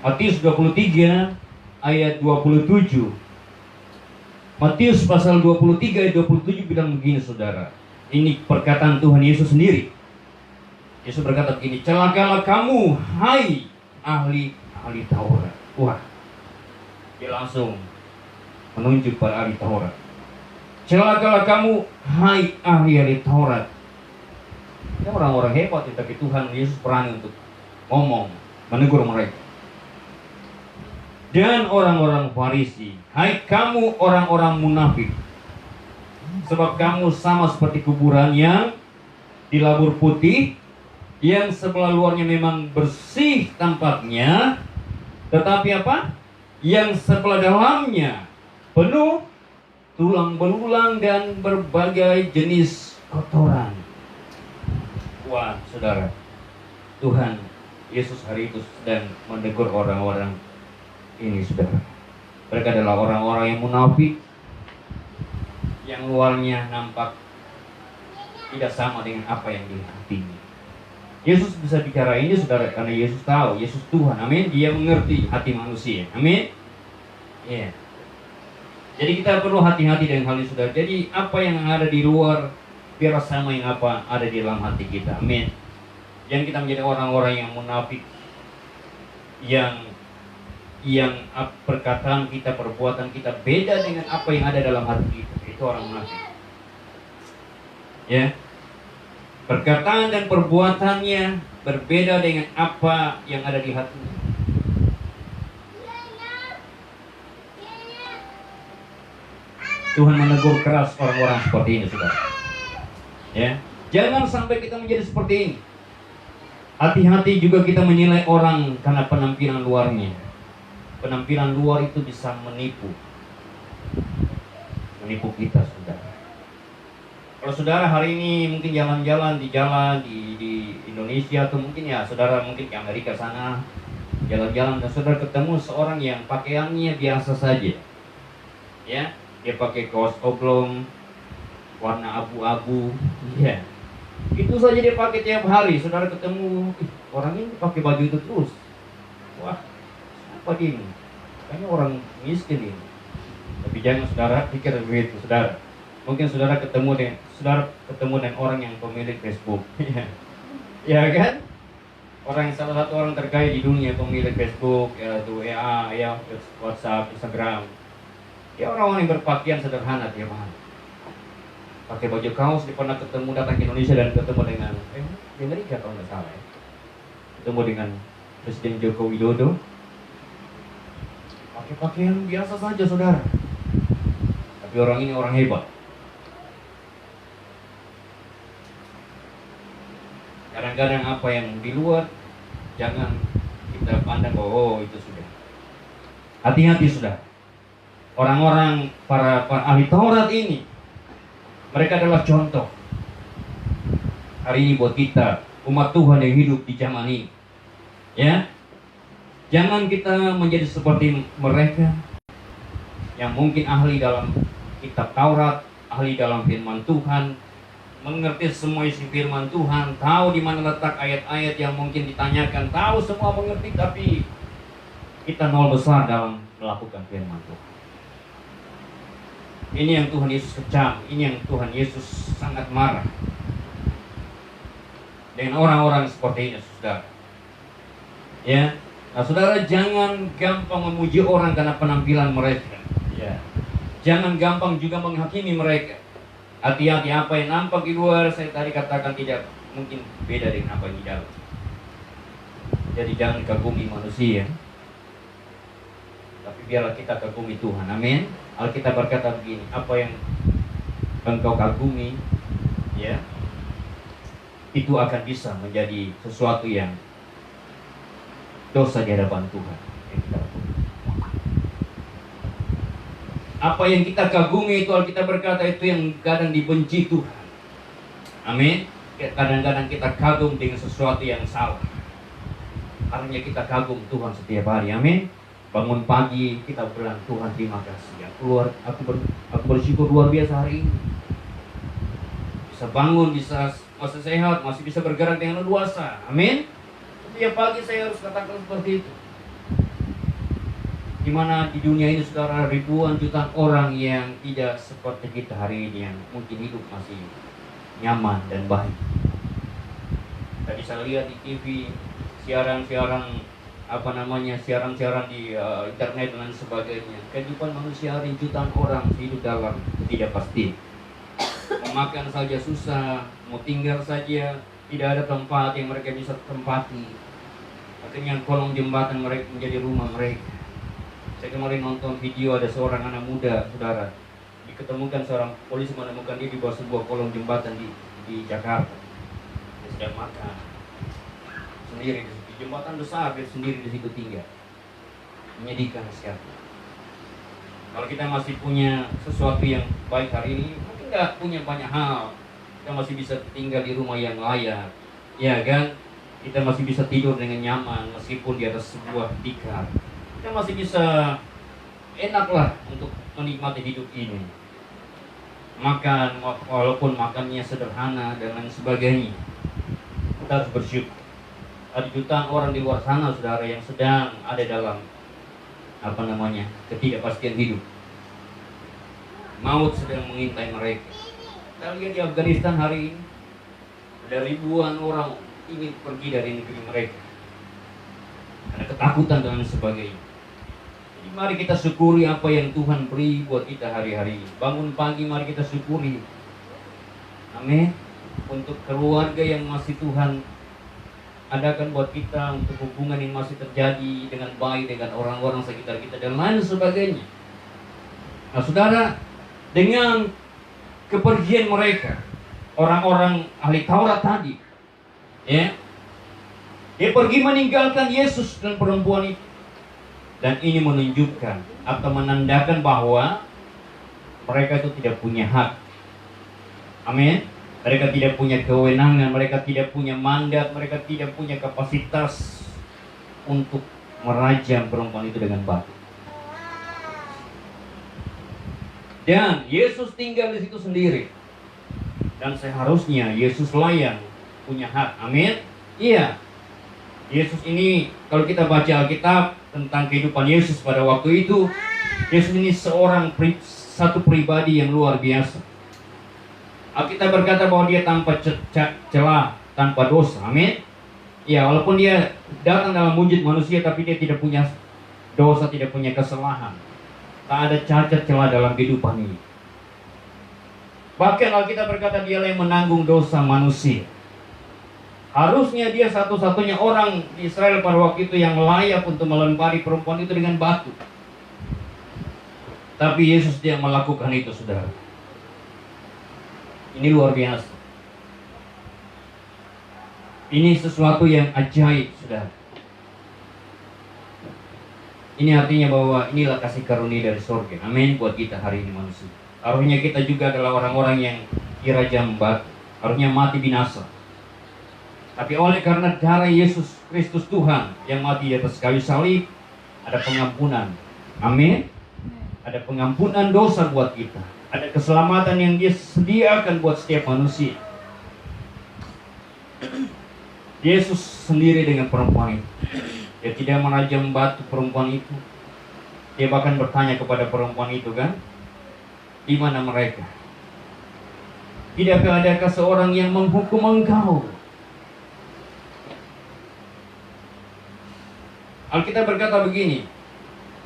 Matius 23 ayat 27. Matius pasal 23 ayat 27 bilang begini, saudara. Ini perkataan Tuhan Yesus sendiri. Yesus berkata begini, celakalah kamu, hai ahli Taurat. Wah, dia langsung menunjuk pada ahli Taurat. Celakalah kamu, hai ahli Taurat. Ini orang-orang hebat, tapi Tuhan Yesus berani untuk ngomong, menegur mereka. Dan orang-orang Farisi, hai kamu orang-orang munafik, sebab kamu sama seperti kuburan yang dilabur putih, yang sebelah luarnya memang bersih tampaknya, tetapi apa? Yang sebelah dalamnya penuh tulang belulang dan berbagai jenis kotoran. Wah, saudara, Tuhan Yesus hari itu sedang menegur orang-orang ini, saudara. Mereka adalah orang-orang yang munafik, yang luarnya nampak tidak sama dengan apa yang di hatinya. Yesus bisa bicara ini, saudara, karena Yesus tahu, Yesus Tuhan, amin. Dia mengerti hati manusia, amin. Ya. Jadi kita perlu hati-hati dengan hal ini, saudara. Jadi apa yang ada di luar biar sama yang apa ada di dalam hati kita, amin. Jangan kita menjadi orang-orang yang munafik, yang perkataan kita, perbuatan kita beda dengan apa yang ada dalam hati kita. Itu orang munafik. Ya. Perkataan dan perbuatannya berbeda dengan apa yang ada di hatinya. Tuhan menegur keras orang-orang seperti ini, saudara. Ya. Jangan sampai kita menjadi seperti ini. Hati-hati juga kita menilai orang karena penampilan luarnya. Penampilan luar itu bisa menipu kita, saudara. Kalau saudara hari ini mungkin jalan-jalan di Indonesia, atau mungkin ya saudara mungkin ke Amerika sana jalan-jalan, dan saudara ketemu seorang yang pakaiannya biasa saja, ya, dia pakai kaos oblong warna abu-abu, ya, itu saja dia pakai tiap hari. Saudara ketemu, orang ini pakai baju itu terus, wah, apa ini? Kayaknya orang miskin ini. Tapi jangan saudara pikir begitu, saudara. Mungkin saudara ketemu dengan orang yang pemilik Facebook, ya kan? Orang yang salah satu orang terkaya di dunia, pemilik Facebook, yaitu WA, ya, WhatsApp, Instagram. Ya, orang-orang yang berpakaian sederhana tiap hari. Pakai baju kaos, dia pernah datang ke Indonesia dan ketemu dengan di Amerika kalau nggak salah, ya. ketemu dengan Presiden Joko Widodo, pakai pakaian biasa saja saudara. Tapi orang ini orang hebat. Kadang-kadang apa yang di luar jangan kita pandang bahwa oh itu sudah. Hati-hati sudah. Orang-orang para ahli Taurat ini, mereka adalah contoh hari ini buat kita umat Tuhan yang hidup di zaman ini. Ya, jangan kita menjadi seperti mereka yang mungkin ahli dalam kitab Taurat, ahli dalam firman Tuhan, mengerti semua isi firman Tuhan, tahu di mana letak ayat-ayat yang mungkin ditanyakan, tahu semua mengerti, tapi kita nol besar dalam melakukan firman Tuhan. Ini yang Tuhan Yesus kecam, ini yang Tuhan Yesus sangat marah dengan orang-orang seperti ini, saudara. Ya, nah saudara jangan gampang memuji orang karena penampilan mereka. Ya, jangan gampang juga menghakimi mereka. Hati-hati, apa yang nampak di luar, saya tadi katakan tidak mungkin beda dengan apa yang di dalam. Jadi jangan kagumi manusia, tapi biarlah kita kagumi Tuhan. Amin. Alkitab berkata begini, apa yang engkau kagumi, ya, itu akan bisa menjadi sesuatu yang dosa di hadapan Tuhan. Apa yang kita kagumi itu Alkitab berkata itu yang kadang dibenci Tuhan. Amin. Kadang-kadang kita kagum dengan sesuatu yang salah. Karena kita kagum Tuhan setiap hari. Amin. Bangun pagi kita bilang Tuhan terima kasih. Aku bersyukur luar biasa hari ini. Bisa bangun, masih sehat, masih bisa bergerak dengan leluasa. Amin. Setiap pagi saya harus katakan seperti itu. Di mana di dunia ini saudara ribuan jutaan orang yang tidak seperti kita hari ini, yang mungkin hidup masih nyaman dan baik. Tadi saya lihat di TV siaran-siaran siaran-siaran di internet dan sebagainya. Kehidupan manusia hari jutaan orang hidup dalam ketidakpastian. Mau makan saja susah, mau tinggal saja tidak ada tempat yang mereka bisa tempati. Akhirnya kolong jembatan mereka menjadi rumah mereka. Saya kemarin nonton video ada seorang anak muda, saudara, diketemukan seorang polisi menemukan dia di bawah sebuah kolong jembatan di Jakarta. Dia sedang makan sendiri di situ. Jembatan besar, dia sendiri di situ tinggal. Menyedihkan sekali. Kalau kita masih punya sesuatu yang baik hari ini, mungkin nggak punya banyak hal, kita masih bisa tinggal di rumah yang layak, ya kan? Kita masih bisa tidur dengan nyaman meskipun di atas sebuah tikar. Kita masih bisa enaklah untuk menikmati hidup ini. Makan walaupun makannya sederhana dan lain sebagainya. Kita harus bersyukur. Ada jutaan orang di luar sana saudara yang sedang ada dalam ketidakpastian hidup. Maut sedang mengintai mereka. Kita lihat di Afghanistan hari ini ada ribuan orang ingin pergi dari negeri mereka karena ketakutan dan sebagainya. Jadi mari kita syukuri apa yang Tuhan beri buat kita hari-hari ini. Bangun pagi mari kita syukuri. Amin. Untuk keluarga yang masih Tuhan adakan buat kita, untuk hubungan yang masih terjadi dengan baik dengan orang-orang sekitar kita dan lain sebagainya. Nah saudara, dengan kepergian mereka, orang-orang ahli Taurat tadi, ya, dia pergi meninggalkan Yesus dan perempuan itu. Dan ini menunjukkan atau menandakan bahwa mereka itu tidak punya hak. Amin. Mereka tidak punya kewenangan, mereka tidak punya mandat, mereka tidak punya kapasitas untuk merajam perempuan itu dengan batu. Dan Yesus tinggal di situ sendiri. Dan seharusnya Yesuslah yang punya hak. Amin. Iya. Yesus ini, kalau kita baca Alkitab tentang kehidupan Yesus pada waktu itu, Yesus ini satu pribadi yang luar biasa. Alkitab berkata bahwa dia tanpa celah, tanpa dosa. Amin. Ya, walaupun dia datang dalam wujud manusia, tapi dia tidak punya dosa, tidak punya kesalahan. Tak ada cacat celah dalam kehidupan ini. Bahkan Alkitab berkata dialah yang menanggung dosa manusia. Harusnya dia satu-satunya orang di Israel pada waktu itu yang layak untuk melempari perempuan itu dengan batu. Tapi Yesus dia melakukan itu, saudara. Ini luar biasa. Ini sesuatu yang ajaib, saudara. Ini artinya bahwa inilah kasih karunia dari surga. Amin buat kita hari ini manusia. Harusnya kita juga adalah orang-orang yang dirajam batu. Harusnya mati binasa. Tapi oleh karena darah Yesus Kristus Tuhan yang mati di atas kayu salib, ada pengampunan. Amin. Ada pengampunan dosa buat kita. Ada keselamatan yang Dia sediakan buat setiap manusia. Yesus sendiri dengan perempuan itu. Dia tidak merajam batu perempuan itu. Dia bahkan bertanya kepada perempuan itu kan, di mana mereka? Tidakkah adakah seorang yang menghukum engkau? Alkitab berkata begini,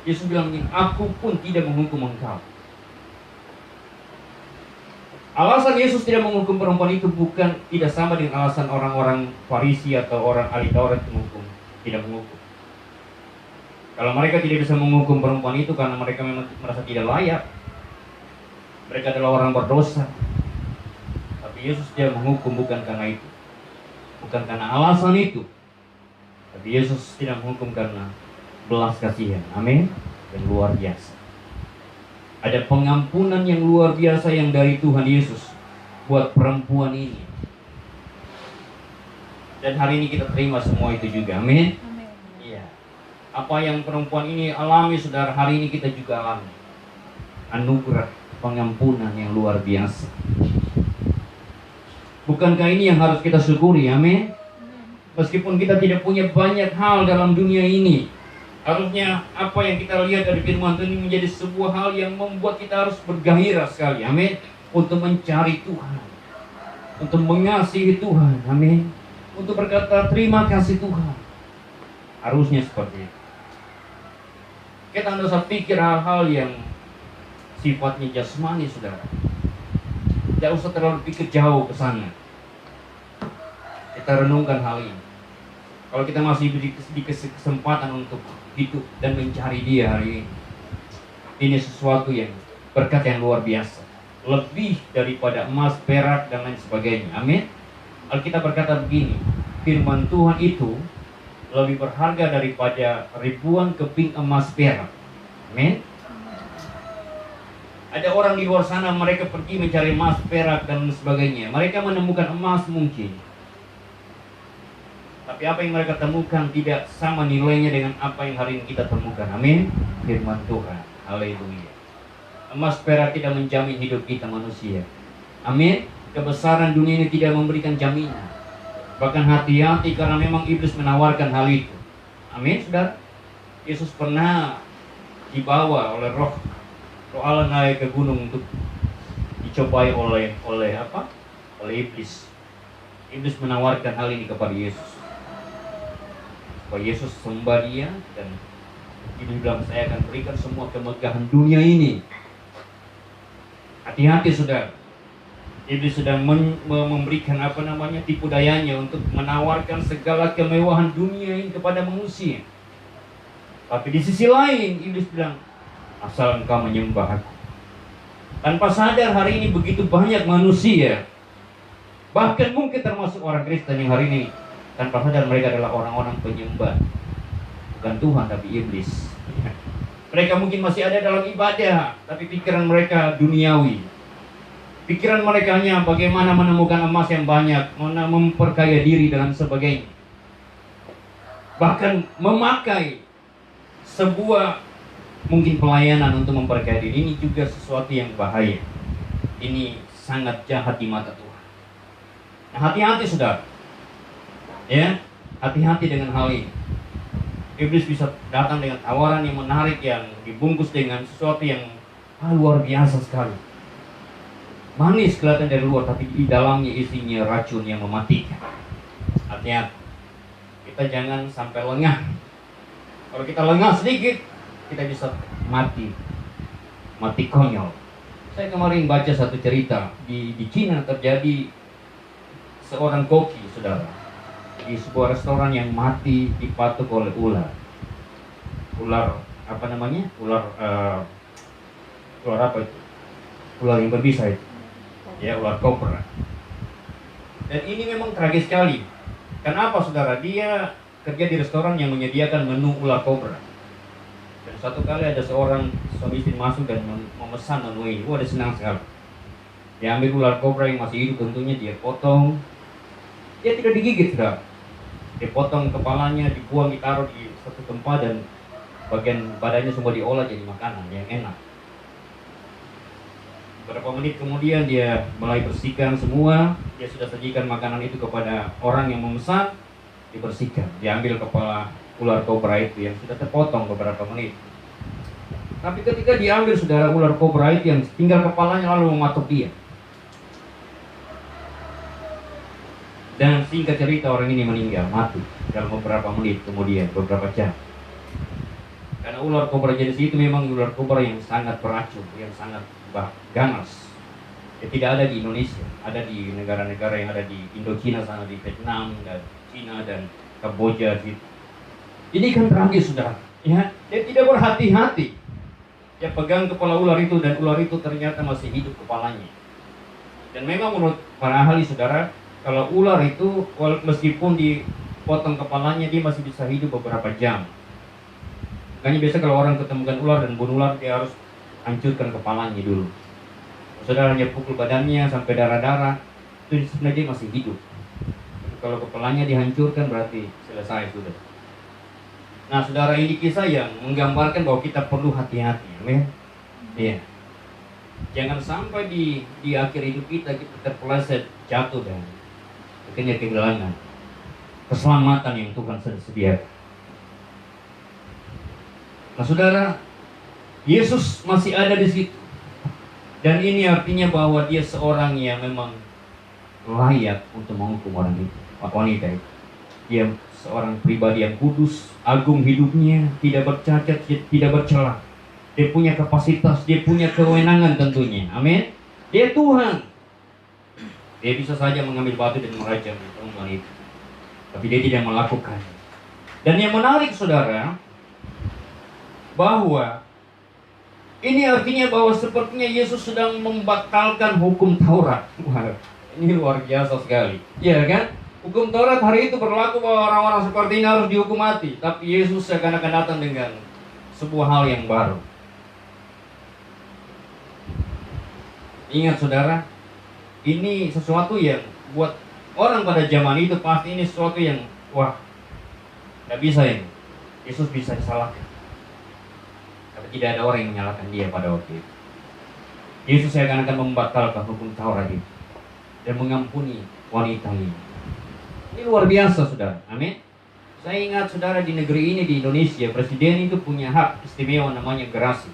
Yesus bilang begini, aku pun tidak menghukum engkau. Alasan Yesus tidak menghukum perempuan itu bukan tidak sama dengan alasan orang-orang Farisi atau orang ahli Taurat menghukum, tidak menghukum. Kalau mereka tidak bisa menghukum perempuan itu karena mereka memang merasa tidak layak, mereka adalah orang berdosa. Tapi Yesus dia menghukum bukan karena itu, bukan karena alasan itu. Tapi Yesus tidak menghukum karena belas kasihan. Amin. Dan luar biasa. Ada pengampunan yang luar biasa yang dari Tuhan Yesus buat perempuan ini. Dan hari ini kita terima semua itu juga. Amin. Iya. Apa yang perempuan ini alami, saudara, hari ini kita juga alami. Anugerah pengampunan yang luar biasa. Bukankah ini yang harus kita syukuri? Amin. Meskipun kita tidak punya banyak hal dalam dunia ini, harusnya apa yang kita lihat dari firman Tuhan ini menjadi sebuah hal yang membuat kita harus bergairah sekali. Amin. Untuk mencari Tuhan, untuk mengasihi Tuhan. Amin. Untuk berkata terima kasih Tuhan. Harusnya seperti itu. Kita tidak usah pikir hal-hal yang sifatnya jasmani, saudara. Tidak usah terlalu pikir jauh ke sana. Kita renungkan hal ini. Kalau kita masih diberi kesempatan untuk hidup dan mencari Dia hari ini sesuatu yang berkat yang luar biasa, lebih daripada emas, perak dan lain sebagainya. Amin. Alkitab berkata begini, firman Tuhan itu lebih berharga daripada ribuan keping emas perak. Amin. Ada orang di luar sana, mereka pergi mencari emas, perak dan sebagainya. Mereka menemukan emas mungkin, tapi apa yang mereka temukan tidak sama nilainya dengan apa yang hari ini kita temukan. Amin. Firman Tuhan. Haleluya. Emas perak tidak menjamin hidup kita manusia. Amin. Kebesaran dunia ini tidak memberikan jaminan. Bahkan hati-hati karena memang iblis menawarkan hal itu. Amin, saudara. Yesus pernah dibawa oleh roh Allah naik ke gunung untuk dicobai oleh iblis. Iblis menawarkan hal ini kepada Yesus. Bahwa Yesus sembah Dia, dan Iblis bilang, saya akan berikan semua kemegahan dunia ini. Hati-hati, saudara. Iblis sedang memberikan tipu dayanya untuk menawarkan segala kemewahan dunia ini kepada manusia. Tapi di sisi lain iblis bilang, asal engkau menyembah aku. Tanpa sadar hari ini begitu banyak manusia, bahkan mungkin termasuk orang Kristen yang hari ini tanpa sadar mereka adalah orang-orang penyembah bukan Tuhan tapi iblis. Mereka mungkin masih ada dalam ibadah, tapi pikiran mereka duniawi. Pikiran mereka hanya bagaimana menemukan emas yang banyak, mana memperkaya diri dan sebagainya. Bahkan memakai sebuah mungkin pelayanan untuk memperkaya diri. Ini juga sesuatu yang bahaya. Ini sangat jahat di mata Tuhan. Nah, hati-hati saudara. Ya, hati-hati dengan hal ini. Iblis bisa datang dengan tawaran yang menarik, yang dibungkus dengan sesuatu yang luar biasa sekali. Manis kelihatan dari luar, tapi di dalamnya isinya racun yang mematikan. Hati-hati. Kita jangan sampai lengah. Kalau kita lengah sedikit, kita bisa mati konyol. Saya kemarin baca satu cerita di Cina terjadi seorang koki, saudara. di sebuah restoran yang mati dipatuk oleh ular. Ular apa namanya? Ular apa itu? Ular yang berbisa itu. Ya, ular kobra. Dan ini memang tragis sekali. Kenapa saudara? Dia kerja di restoran yang menyediakan menu ular kobra. Dan satu kali ada seorang suami istri masuk dan memesan menu ini. Wah, dia senang sekali. Dia ambil ular kobra yang masih hidup, tentunya dia potong. Dia tidak digigit, saudara. Dia potong kepalanya, dibuang, ditaruh di satu tempat, dan bagian badannya semua diolah jadi makanan yang enak. Beberapa menit kemudian dia mulai bersihkan semua. Dia sudah sajikan makanan itu kepada orang yang memesan. Dibersihkan, diambil kepala ular kobra itu yang sudah terpotong beberapa menit. Tapi ketika diambil saudara, ular kobra itu yang tinggal kepalanya lalu mematuk dia. Dan singkat cerita, orang ini meninggal, mati dalam beberapa menit kemudian, beberapa jam. Karena ular kobra jenis itu memang ular kobra yang sangat beracun, yang sangat ganas. Ya, tidak ada di Indonesia, ada di negara-negara yang ada di Indochina sana, di Vietnam dan Cina dan Kamboja gitu. Ini kan tragis, saudara. Ya, dia tidak berhati-hati. Dia pegang kepala ular itu, dan ular itu ternyata masih hidup kepalanya. Dan memang menurut para ahli, saudara, kalau ular itu meskipun dipotong kepalanya, dia masih bisa hidup beberapa jam. Makanya biasa kalau orang ketemukan ular dan bunuh ular, dia harus hancurkan kepalanya dulu. Saudara hanya pukul badannya sampai darah-darah, itu sebenarnya dia masih hidup. Tapi kalau kepalanya dihancurkan berarti selesai sudah. Nah, saudara, ini kisah yang menggambarkan bahwa kita perlu hati-hati, amin. Iya. Jangan sampai di akhir hidup kita terpeleset, jatuh, dan akhirnya kehilangan keselamatan yang Tuhan sudah sediakan. Nah, saudara, Yesus masih ada di situ. Dan ini artinya bahwa dia seorang yang memang layak untuk menghukum orang itu, wanita itu. Dia seorang pribadi yang kudus, agung hidupnya, tidak bercacat, tidak bercela. Dia punya kapasitas, dia punya kewenangan tentunya. Amin. Dia Tuhan. Dia bisa saja mengambil batu dan merajam perempuan itu. Tapi dia tidak melakukan. Dan yang menarik, saudara, bahwa ini artinya bahwa sepertinya Yesus sedang membatalkan hukum Taurat. Wah, ini luar biasa sekali. Iya kan? Hukum Taurat hari itu berlaku bahwa orang-orang seperti ini harus dihukum mati. Tapi Yesus seakan-akan datang dengan sebuah hal yang baru. Ingat, saudara, ini sesuatu yang buat orang pada zaman itu pasti ini sesuatu yang, wah, tidak bisa ini. Yesus bisa disalahkan. Tapi tidak ada orang yang menyalahkan dia pada waktu itu. Yesus seakan-akan membatalkan hukum Taurat itu dan mengampuni wanita ini. Ini luar biasa, saudara. Amin. Saya ingat, saudara, di negeri ini, di Indonesia, presiden itu punya hak istimewa namanya gerasi.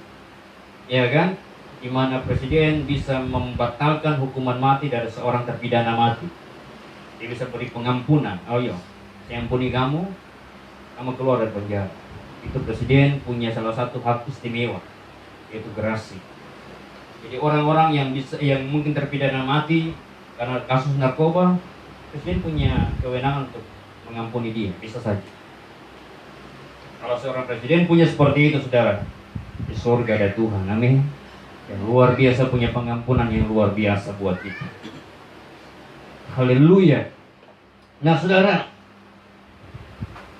Ya kan? Di mana presiden bisa membatalkan hukuman mati dari seorang terpidana mati. Dia bisa beri pengampunan. Oh iya, saya ampuni kamu, kamu keluar dari penjara. Itu presiden punya salah satu hak istimewa, yaitu gerasi. Jadi orang-orang yang mungkin terpidana mati karena kasus narkoba, presiden punya kewenangan untuk mengampuni dia, bisa saja. Kalau seorang presiden punya seperti itu, saudara, di surga ada Tuhan, amin. Yang luar biasa, punya pengampunan yang luar biasa buat kita. Haleluya. Nah, saudara,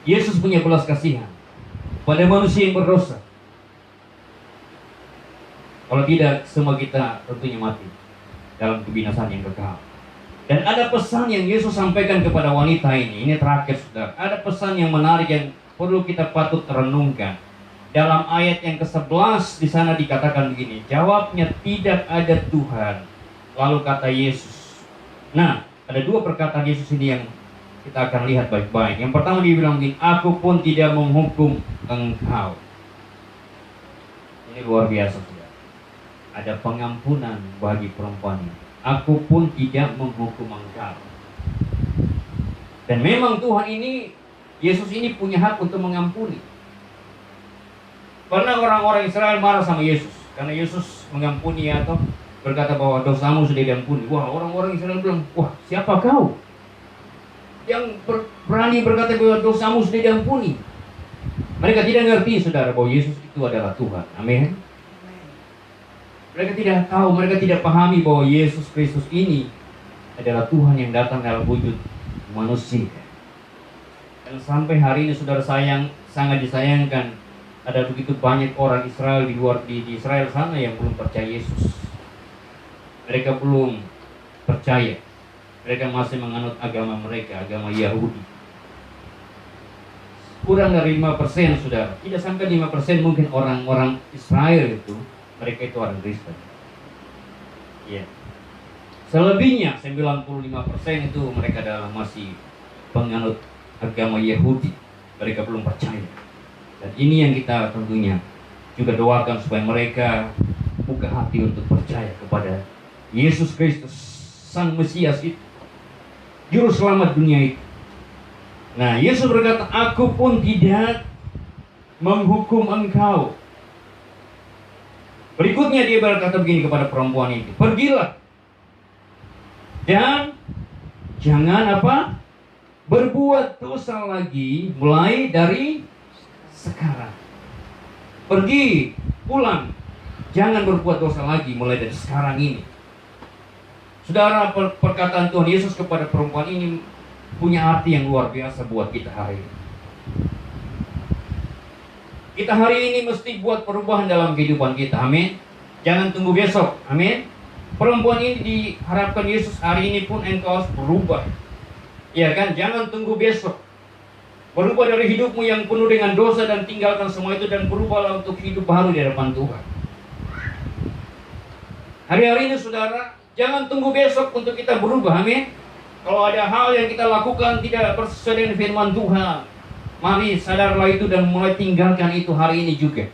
Yesus punya belas kasihan pada manusia yang berdosa. Kalau tidak, semua kita tentunya mati dalam kebinasaan yang kekal. Dan ada pesan yang Yesus sampaikan kepada wanita ini. Ini terakhir, saudara. Ada pesan yang menarik yang perlu kita patut renungkan. Dalam ayat yang ke-11 di sana dikatakan begini. Jawabnya, tidak ada Tuhan. Lalu kata Yesus. Nah, ada dua perkataan Yesus ini yang kita akan lihat baik-baik. Yang pertama dia bilang begini, aku pun tidak menghukum engkau. Ini luar biasa, saudara. Ada pengampunan bagi perempuan ini. Aku pun tidak menghukum engkau. Dan memang Tuhan ini, Yesus ini punya hak untuk mengampuni. Pernah orang-orang Israel marah sama Yesus karena Yesus mengampuni atau berkata bahwa dosamu sudah diampuni. Wah, orang-orang Israel bilang, wah, siapa kau yang berani berkata bahwa dosamu sudah diampuni. Mereka tidak ngerti, saudara, bahwa Yesus itu adalah Tuhan. Amin. Mereka tidak tahu, mereka tidak pahami bahwa Yesus Kristus ini adalah Tuhan yang datang dalam wujud manusia. Dan sampai hari ini, saudara, sangat disayangkan, ada begitu banyak orang Israel di Israel sana yang belum percaya Yesus. Mereka belum percaya. Mereka masih menganut agama mereka, agama Yahudi. Kurang dari 5%, saudara. Tidak sampai 5% mungkin orang-orang Israel itu, mereka itu orang Kristen. Ya. Selebihnya 95% itu mereka adalah masih penganut agama Yahudi. Mereka belum percaya. Dan ini yang kita tentunya juga doakan supaya mereka buka hati untuk percaya kepada Yesus Kristus, Sang Mesias itu, Juru Selamat dunia itu. Nah, Yesus berkata, aku pun tidak menghukum engkau. Berikutnya dia berkata begini kepada perempuan itu, pergilah dan jangan berbuat dosa lagi mulai dari sekarang. Pergi, pulang, jangan berbuat dosa lagi mulai dari sekarang ini. Saudara, perkataan Tuhan Yesus kepada perempuan ini punya arti yang luar biasa buat kita hari ini. Kita hari ini mesti buat perubahan dalam kehidupan kita, amin. Jangan tunggu besok, amin. Perempuan ini diharapkan Yesus, hari ini pun engkau harus berubah. Ya kan, jangan tunggu besok. Berubah dari hidupmu yang penuh dengan dosa dan tinggalkan semua itu dan berubahlah untuk hidup baru di hadapan Tuhan. Hari-hari ini, saudara, jangan tunggu besok untuk kita berubah, amin. Kalau ada hal yang kita lakukan tidak sesuai dengan firman Tuhan, mari sadarlah itu dan mulai tinggalkan itu hari ini juga.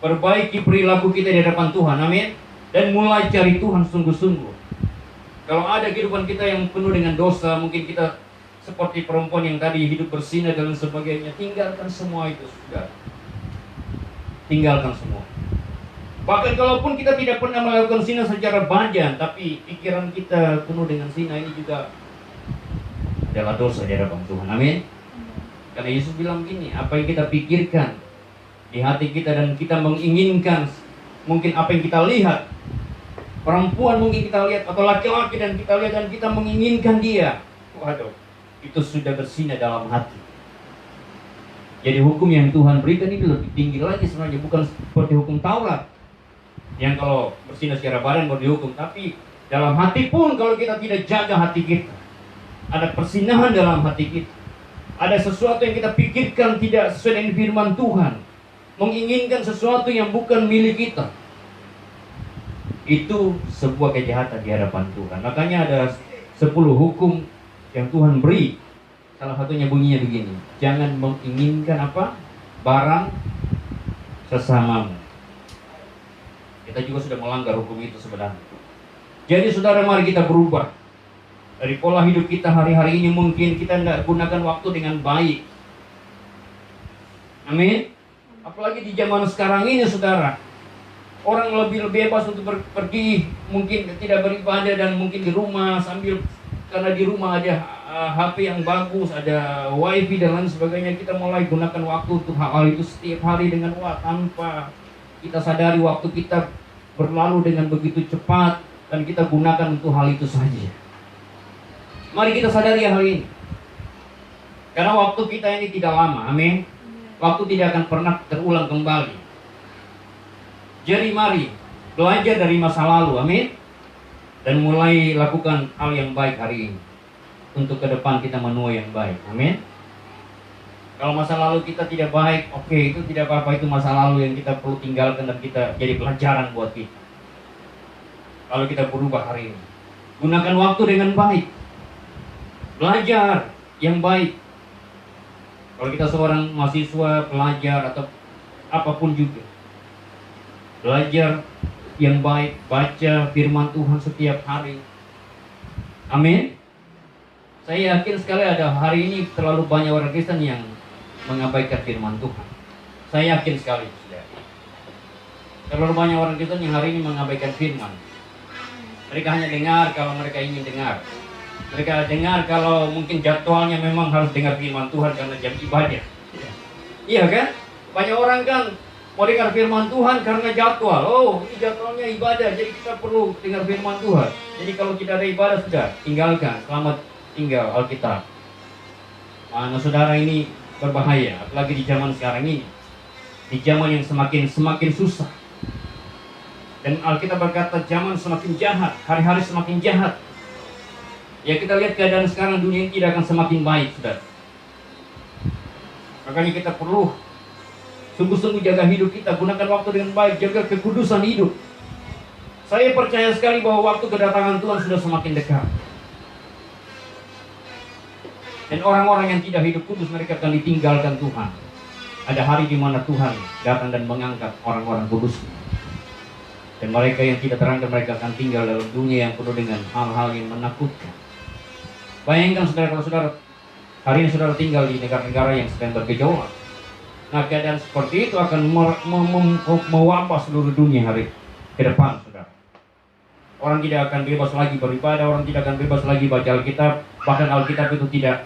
Perbaiki perilaku kita di hadapan Tuhan, amin. Dan mulai cari Tuhan sungguh-sungguh. Kalau ada kehidupan kita yang penuh dengan dosa, mungkin kita seperti perempuan yang tadi hidup bersinah dan sebagainya, tinggalkan semua itu, sudah. Tinggalkan semua. Bahkan kalaupun kita tidak pernah melakukan zina secara badan, tapi pikiran kita penuh dengan zina, ini juga adalah dosa di hadapan Tuhan, amin. Karena Yesus bilang gini, apa yang kita pikirkan di hati kita dan kita menginginkan, mungkin apa yang kita lihat, perempuan mungkin kita lihat, atau laki-laki dan kita lihat dan kita menginginkan dia, waduh, itu sudah bersinah dalam hati. Jadi hukum yang Tuhan berikan ini lebih tinggi lagi sebenarnya, bukan seperti hukum Taurat yang kalau bersinah secara badan baru dihukum, tapi dalam hati pun kalau kita tidak jaga hati kita, ada persinahan dalam hati kita, ada sesuatu yang kita pikirkan tidak sesuai dengan firman Tuhan, menginginkan sesuatu yang bukan milik kita, itu sebuah kejahatan di hadapan Tuhan. Makanya ada 10 hukum yang Tuhan beri. Salah satunya bunyinya begini, jangan menginginkan barang sesamamu. Kita juga sudah melanggar hukum itu sebenarnya. Jadi saudara, mari kita berubah dari pola hidup kita hari-hari ini. Mungkin kita tidak gunakan waktu dengan baik, amin. Apalagi di zaman sekarang ini, saudara, orang lebih bebas untuk pergi, mungkin tidak beribadah dan mungkin di rumah sambil, karena di rumah ada HP yang bagus, ada wifi dan lain sebagainya. Kita mulai gunakan waktu untuk hal itu setiap hari dengan tanpa kita sadari waktu kita berlalu dengan begitu cepat dan kita gunakan untuk hal itu saja. Mari kita sadari hal ini, karena waktu kita ini tidak lama, amin. Waktu tidak akan pernah terulang kembali. Jadi mari belajar dari masa lalu, amin, dan mulai lakukan hal yang baik hari ini untuk ke depan kita menuai yang baik, amin. Kalau masa lalu kita tidak baik, oke, itu tidak apa-apa, itu masa lalu yang kita perlu tinggalkan dan kita jadi pelajaran buat kita. Kalau kita berubah hari ini, gunakan waktu dengan baik, belajar yang baik. Kalau kita seorang mahasiswa, pelajar atau apapun juga, belajar yang baik, baca firman Tuhan setiap hari, amin. Saya yakin sekali ada hari ini terlalu banyak orang Kristen yang mengabaikan firman Tuhan. Saya yakin sekali, terlalu banyak orang Kristen yang hari ini mengabaikan firman. Mereka hanya dengar kalau mereka ingin dengar. Mereka dengar kalau mungkin jadwalnya memang harus dengar firman Tuhan karena jam ibadah. Iya kan? Banyak orang kan mau dengar firman Tuhan karena jadwal. Oh, ini jadwalnya ibadah, jadi kita perlu dengar firman Tuhan. Jadi kalau tidak ada ibadah sudah tinggalkan. Selamat tinggal Alkitab. Mana saudara, ini berbahaya, apalagi di zaman sekarang ini. Di zaman yang semakin susah. Dan Alkitab berkata zaman semakin jahat, hari-hari semakin jahat. Ya, kita lihat keadaan sekarang, dunia ini tidak akan semakin baik, saudara. Makanya kita perlu sungguh-sungguh jaga hidup kita, gunakan waktu dengan baik, jaga kekudusan hidup. Saya percaya sekali bahwa waktu kedatangan Tuhan sudah semakin dekat. Dan orang-orang yang tidak hidup kudus, mereka akan ditinggalkan Tuhan. Ada hari di mana Tuhan datang dan mengangkat orang-orang kudus. Dan mereka yang tidak terangkat, mereka akan tinggal dalam dunia yang penuh dengan hal-hal yang menakutkan. Bayangkan saudara, kalau saudara hari ini saudara tinggal di negara-negara yang sedang bergejolak. Nah, keadaan seperti itu akan mewabah seluruh dunia hari ke depan, saudara. Orang tidak akan bebas lagi beribadah, orang tidak akan bebas lagi baca Alkitab. Bahkan Alkitab itu tidak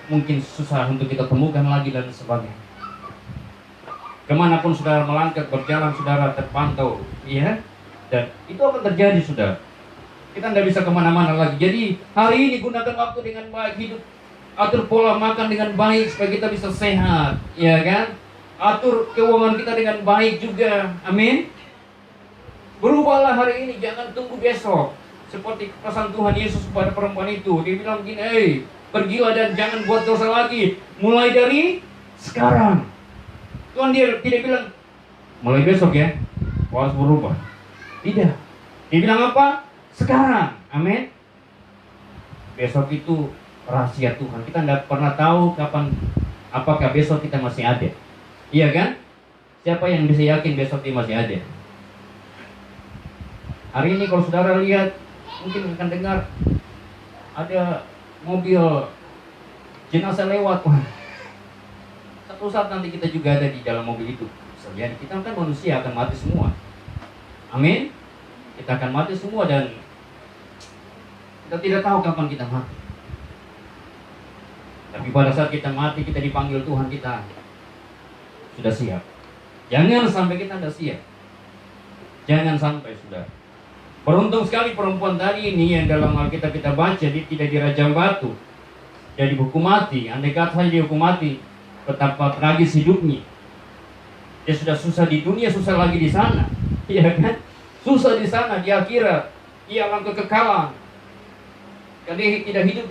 mungkin, susah untuk kita temukan lagi dan sebagainya. Kemanapun saudara melangkah, berjalan, saudara terpantau, ya. Dan itu akan terjadi, saudara. Kita tidak bisa kemana-mana lagi. Jadi hari ini gunakan waktu dengan baik, hidup, atur pola makan dengan baik supaya kita bisa sehat, ya kan? Atur keuangan kita dengan baik juga, amin. Berubahlah hari ini, jangan tunggu besok. Seperti pesan Tuhan Yesus kepada perempuan itu, dia bilang begini, pergilah dan jangan buat dosa lagi, mulai dari sekarang. Tuhan dia tidak bilang mulai besok ya, harus berubah. Tidak. Dia bilang apa? Sekarang, amin. Besok itu rahasia Tuhan. Kita tidak pernah tahu kapan, apakah besok kita masih ada. Iya kan? Siapa yang bisa yakin besok dia masih ada? Hari ini kalau saudara lihat, mungkin akan dengar ada mobil jenazah lewat. Satu saat nanti kita juga ada di dalam mobil itu. Jadi kita kan manusia akan mati semua. Amin. Kita akan mati semua dan kita tidak tahu kapan kita mati. Tapi pada saat kita mati, kita dipanggil Tuhan, kita sudah siap. Jangan sampai kita tidak siap. Jangan sampai, sudah. Beruntung sekali perempuan tadi ini yang dalam Alkitab kita baca, dia tidak dirajam batu, jadi dihukum mati. Andai kata saja dihukum mati, betapa tragis hidupnya. Dia sudah susah di dunia, susah lagi di sana, iya kan? Susah di sana, di akhirat, dia alam kekekalan. Karena dia tidak hidup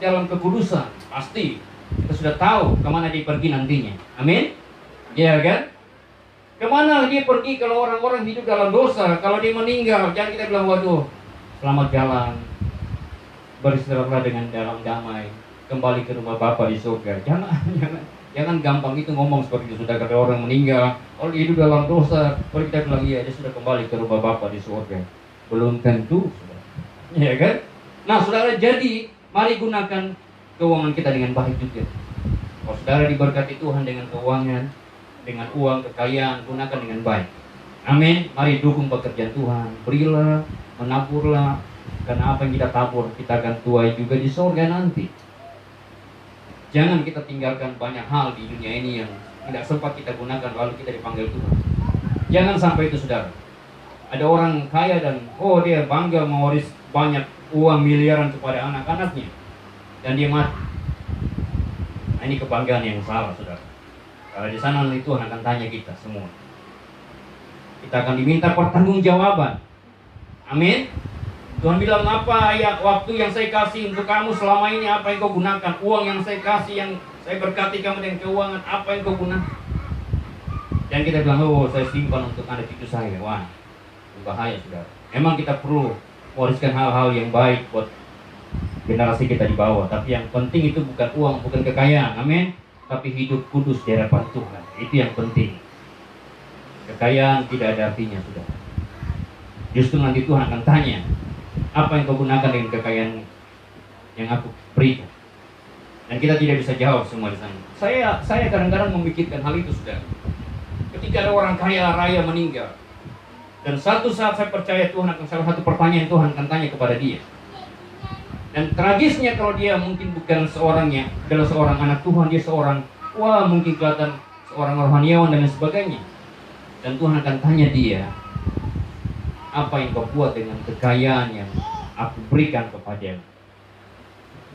dalam kekudusan, pasti kita sudah tahu kemana dia pergi nantinya. Amin, iya kan? Kemana dia pergi kalau orang-orang hidup dalam dosa? Kalau dia meninggal, jangan kita bilang, waduh, selamat jalan, beristirahatlah dengan dalam damai, kembali ke rumah Bapa di surga. Jangan gampang itu ngomong seperti itu. Sudah kata orang meninggal, kalau dia hidup dalam dosa, kalau kita bilang iya, dia sudah kembali ke rumah Bapa di surga. Belum tentu, saudara. Ya kan? Nah, saudara, jadi mari gunakan keuangan kita dengan baik juga. Kalau saudara diberkati Tuhan dengan keuangan, dengan uang, kekayaan, gunakan dengan baik. Amin. Mari dukung pekerjaan Tuhan. Berilah, menaburlah. Karena apa yang kita tabur, kita akan tuai juga di surga nanti. Jangan kita tinggalkan banyak hal di dunia ini yang tidak sempat kita gunakan, lalu kita dipanggil Tuhan. Jangan sampai itu, saudara. Ada orang kaya dan dia bangga mewaris banyak uang miliaran kepada anak-anaknya, dan dia mati. Nah, ini kebanggaan yang salah, saudara. Kalau di sana nanti Tuhan akan tanya kita semua. Kita akan diminta pertanggungjawaban. Amin. Tuhan bilang, apa ya waktu yang saya kasih untuk kamu selama ini, apa yang kau gunakan? Uang yang saya kasih, yang saya berkati kamu dengan keuangan, apa yang kau gunakan? Dan kita bilang, saya simpan untuk anak cucu saya. Wah, bahaya, saudara. Memang kita perlu wariskan hal-hal yang baik buat generasi kita di bawah. Tapi yang penting itu bukan uang, bukan kekayaan. Amin. Tapi hidup kudus di hadapan Tuhan. Itu yang penting. Kekayaan tidak ada artinya, saudara. Justru nanti Tuhan akan tanya, apa yang kau gunakan dengan kekayaan yang aku berikan? Dan kita tidak bisa jawab semua di sana. Saya kadang-kadang memikirkan hal itu, saudara. Ketika ada orang kaya raya meninggal, dan satu saat saya percaya Tuhan akan, salah satu pertanyaan Tuhan akan tanya kepada dia. Dan tragisnya kalau dia mungkin bukan seorangnya, adalah seorang anak Tuhan, dia seorang, wah mungkin kelihatan seorang rohaniawan dan lain sebagainya. Dan Tuhan akan tanya dia, apa yang kau buat dengan kekayaan yang aku berikan kepadamu?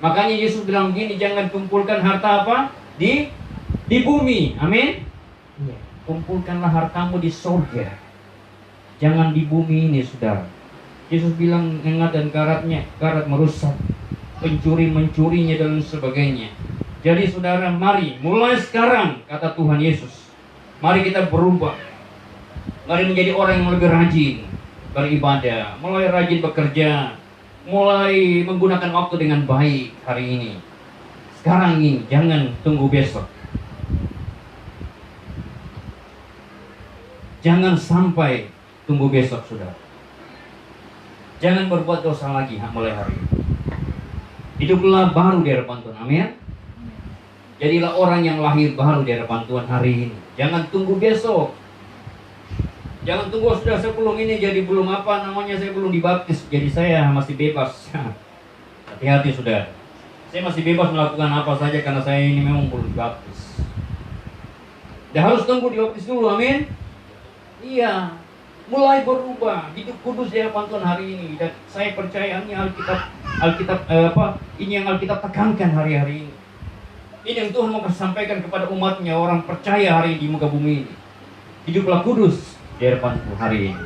Makanya Yesus bilang begini, jangan kumpulkan harta apa? Di bumi. Amin. Kumpulkanlah hartamu di surga. Jangan di bumi ini, saudara. Yesus bilang ingat dan karat merusak, pencuri mencurinya dan sebagainya. Jadi saudara, mari mulai sekarang, kata Tuhan Yesus, mari kita berubah. Mari menjadi orang yang lebih rajin beribadah, mulai rajin bekerja, mulai menggunakan waktu dengan baik hari ini. Sekarang ini, jangan tunggu besok. Jangan sampai tunggu besok, saudara. Jangan berbuat dosa lagi mulai hari ini. Hiduplah baru di hadapan Tuhan. Amin. Jadilah orang yang lahir baru di hadapan Tuhan hari ini. Jangan tunggu besok. Jangan tunggu, sudah saya belum ini, jadi belum apa namanya, saya belum dibaptis, jadi saya masih bebas. Hati-hati sudah. Saya masih bebas melakukan apa saja karena saya ini memang belum dibaptis. Dah harus tunggu dibaptis dulu, amin. Iya, mulai berubah, hidup kudus di hadapan Tuhan hari ini. Dan saya percaya ini ini yang Alkitab tekankan hari-hari ini. Ini yang Tuhan mau sampaikan kepada umatnya, orang percaya hari ini di muka bumi ini. Hiduplah kudus di hadapan Tuhan hari ini.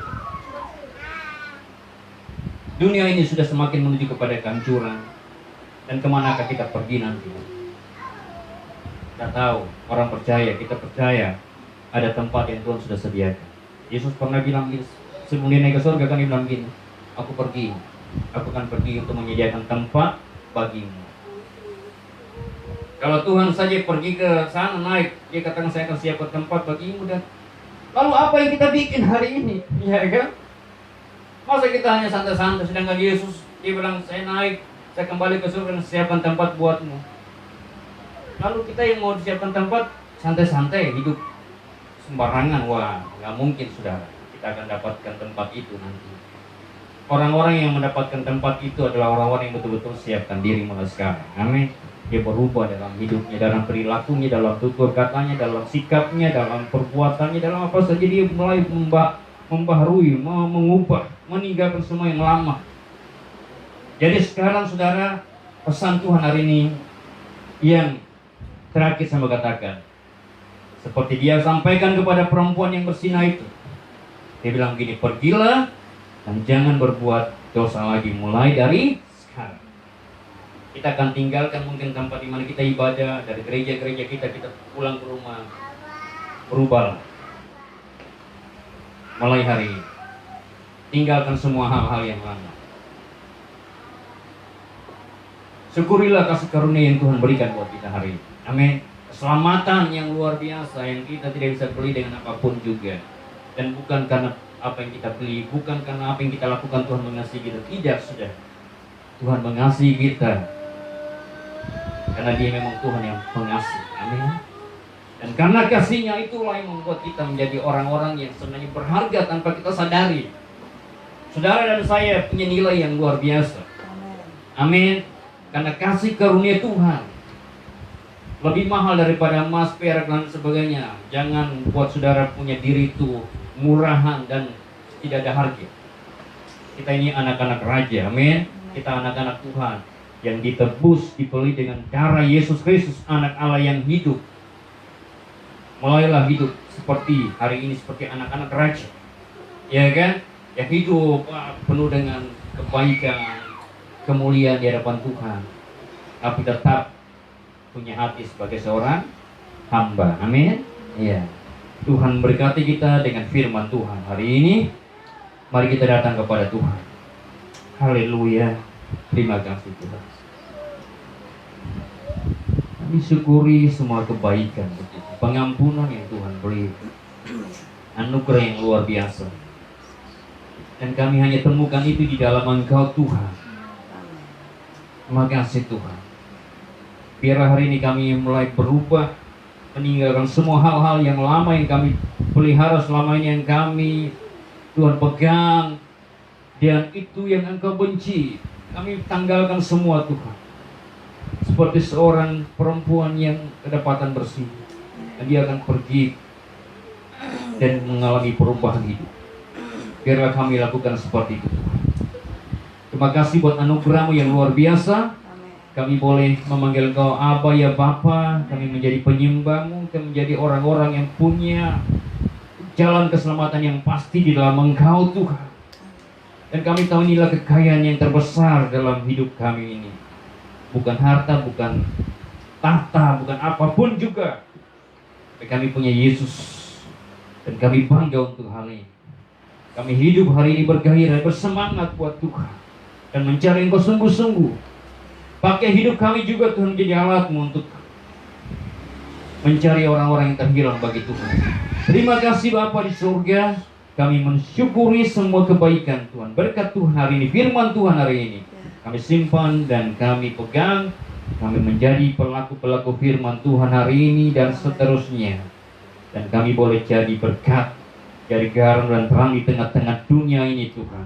Dunia ini sudah semakin menuju kepada kehancuran. Dan kemanakah kita pergi nanti? Kita tahu, orang percaya, kita percaya ada tempat yang Tuhan sudah sediakan. Yesus pernah bilang gini, sebelum dia naik ke surga kan dia bilang gini, aku akan pergi untuk menyediakan tempat bagimu. Kalau Tuhan saja pergi ke sana naik, dia katakan saya akan siapkan tempat bagimu. Dan lalu apa yang kita bikin hari ini? Ya kan? Masa kita hanya santai-santai, sedangkan Yesus dia bilang saya naik, saya kembali ke surga dan siapkan tempat buatmu. Lalu kita yang mau siapkan tempat santai-santai, hidup sembarangan, wah nggak mungkin saudara. Kita akan dapatkan tempat itu nanti. Orang-orang yang mendapatkan tempat itu adalah orang-orang yang betul-betul siapkan diri mulai sekarang. Amin. Dia berubah dalam hidupnya, dalam perilakunya, dalam tutur katanya, dalam sikapnya, dalam perbuatannya, dalam apa saja dia mulai membaharui, mengubah, meninggalkan semua yang lama. Jadi sekarang saudara, pesan Tuhan hari ini yang terakhir saya mau katakan, seperti dia sampaikan kepada perempuan yang bersinah itu. Dia bilang gini, pergilah dan jangan berbuat dosa lagi mulai dari sekarang. Kita akan tinggalkan mungkin tempat di mana kita ibadah, dari gereja-gereja kita pulang ke rumah. Berubahlah mulai hari ini. Tinggalkan semua hal-hal yang lama. Syukurilah kasih karunia yang Tuhan berikan buat kita hari ini. Amin. Keselamatan yang luar biasa yang kita tidak bisa beli dengan apapun juga. Dan bukan karena apa yang kita beli, bukan karena apa yang kita lakukan Tuhan mengasihi kita. Tidak, sudah. Tuhan mengasihi kita karena dia memang Tuhan yang pengasih. Amin. Dan karena kasihnya itulah yang membuat kita menjadi orang-orang yang sebenarnya berharga tanpa kita sadari. Saudara dan saya punya nilai yang luar biasa. Amin. Karena kasih karunia Tuhan lebih mahal daripada emas, perak dan sebagainya. Jangan buat saudara punya diri itu murahan dan tidak ada harga. Kita ini anak-anak raja, amin. Kita anak-anak Tuhan yang ditebus, dibeli dengan darah Yesus Kristus, anak Allah yang hidup. Mulailah hidup seperti hari ini, seperti anak-anak raja, ya kan? Yang hidup penuh dengan kebaikan, kemuliaan di hadapan Tuhan, tapi tetap punya hati sebagai seorang hamba. Amin. Iya. Tuhan berkati kita dengan firman Tuhan hari ini. Mari kita datang kepada Tuhan. Haleluya. Terima kasih Tuhan. Kami syukuri semua kebaikan, pengampunan yang Tuhan beri, anugerah yang luar biasa. Dan kami hanya temukan itu di dalam Engkau Tuhan. Terima kasih Tuhan. Biarlah hari ini kami mulai berubah, meninggalkan semua hal-hal yang lama yang kami pelihara selama ini, yang kami Tuhan pegang, dan itu yang Engkau benci. Kami tanggalkan semua Tuhan. Seperti seorang perempuan yang kedapatan bersih, dan dia akan pergi dan mengalami perubahan hidup. Biarlah kami lakukan seperti itu Tuhan. Terima kasih buat anugerah-Mu yang luar biasa. Kami boleh memanggil Engkau Aba ya Bapa. Kami menjadi penyembah-Mu. Kami menjadi orang-orang yang punya jalan keselamatan yang pasti di dalam Engkau Tuhan. Dan kami tahu inilah kekayaan yang terbesar dalam hidup kami ini. Bukan harta, bukan tahta, bukan apapun juga. Tapi kami punya Yesus. Dan kami bangga untuk hal ini. Kami hidup hari ini bergairah, bersemangat buat Tuhan. Dan mencari Engkau sungguh-sungguh. Pakai hidup kami juga Tuhan menjadi alat-Mu untuk mencari orang-orang yang terhilang bagi Tuhan. Terima kasih Bapa di surga. Kami mensyukuri semua kebaikan Tuhan. Berkat Tuhan hari ini, firman Tuhan hari ini, kami simpan dan kami pegang. Kami menjadi pelaku-pelaku firman Tuhan hari ini dan seterusnya. Dan kami boleh jadi berkat, jadi garam dan terang di tengah-tengah dunia ini Tuhan.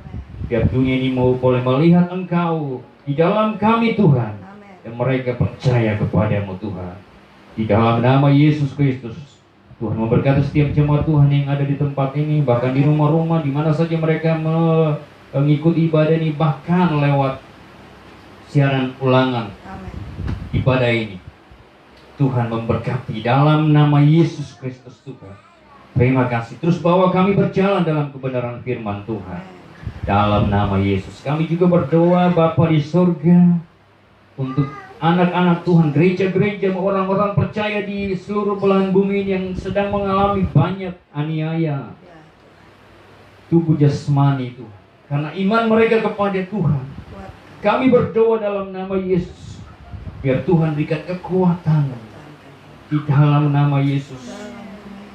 Biar dunia ini mau boleh melihat Engkau di dalam kami Tuhan. Dan mereka percaya kepadamu Tuhan. Di dalam nama Yesus Kristus. Tuhan memberkati setiap jemaat Tuhan yang ada di tempat ini, bahkan di rumah-rumah, di mana saja mereka mengikuti ibadah ini, bahkan lewat siaran ulangan ibadah ini. Tuhan memberkati dalam nama Yesus Kristus Tuhan. Terima kasih. Terus bawa kami berjalan dalam kebenaran firman Tuhan. Dalam nama Yesus. Kami juga berdoa Bapa di surga untuk anak-anak Tuhan, gereja-gereja, orang-orang percaya di seluruh belahan bumi ini yang sedang mengalami banyak aniaya tubuh jasmani Tuhan. Karena iman mereka kepada Tuhan. Kami berdoa dalam nama Yesus. Biar Tuhan berikan kekuatan di dalam nama Yesus.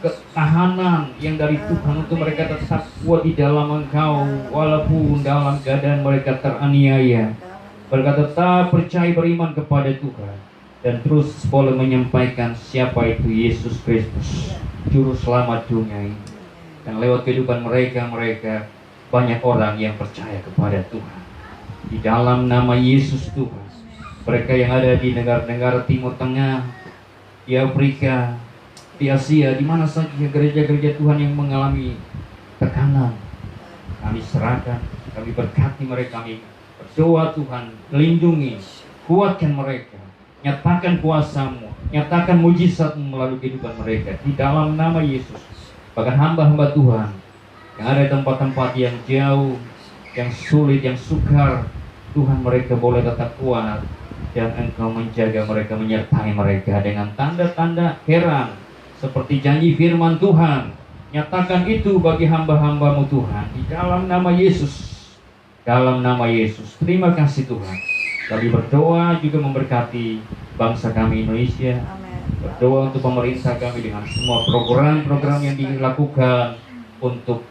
Ketahanan yang dari Tuhan untuk mereka tetap kuat di dalam Engkau. Walaupun dalam keadaan mereka teraniaya. Mereka tetap percaya beriman kepada Tuhan. Dan terus boleh menyampaikan siapa itu Yesus Kristus, Juru Selamat dunia ini. Dan lewat kehidupan mereka banyak orang yang percaya kepada Tuhan. Di dalam nama Yesus Tuhan. Mereka yang ada di negara-negara Timur Tengah, di Afrika, di Asia, di mana saja gereja-gereja Tuhan yang mengalami tekanan, kami serahkan, kami berkati mereka, kami berdoa Tuhan, lindungi, kuatkan mereka, nyatakan kuasa-Mu, nyatakan mujizat-Mu melalui kehidupan mereka di dalam nama Yesus. Bahkan hamba-hamba Tuhan yang ada di tempat-tempat yang jauh, yang sulit, yang sukar, Tuhan mereka boleh tetap kuat dan Engkau menjaga mereka, menyertai mereka dengan tanda-tanda heran seperti janji firman Tuhan. Nyatakan itu bagi hamba-hamba-Mu Tuhan di dalam nama Yesus. Dalam nama Yesus. Terima kasih Tuhan. Kami berdoa juga memberkati bangsa kami Indonesia. Berdoa untuk pemerintah kami dengan semua program-program yang dilakukan untuk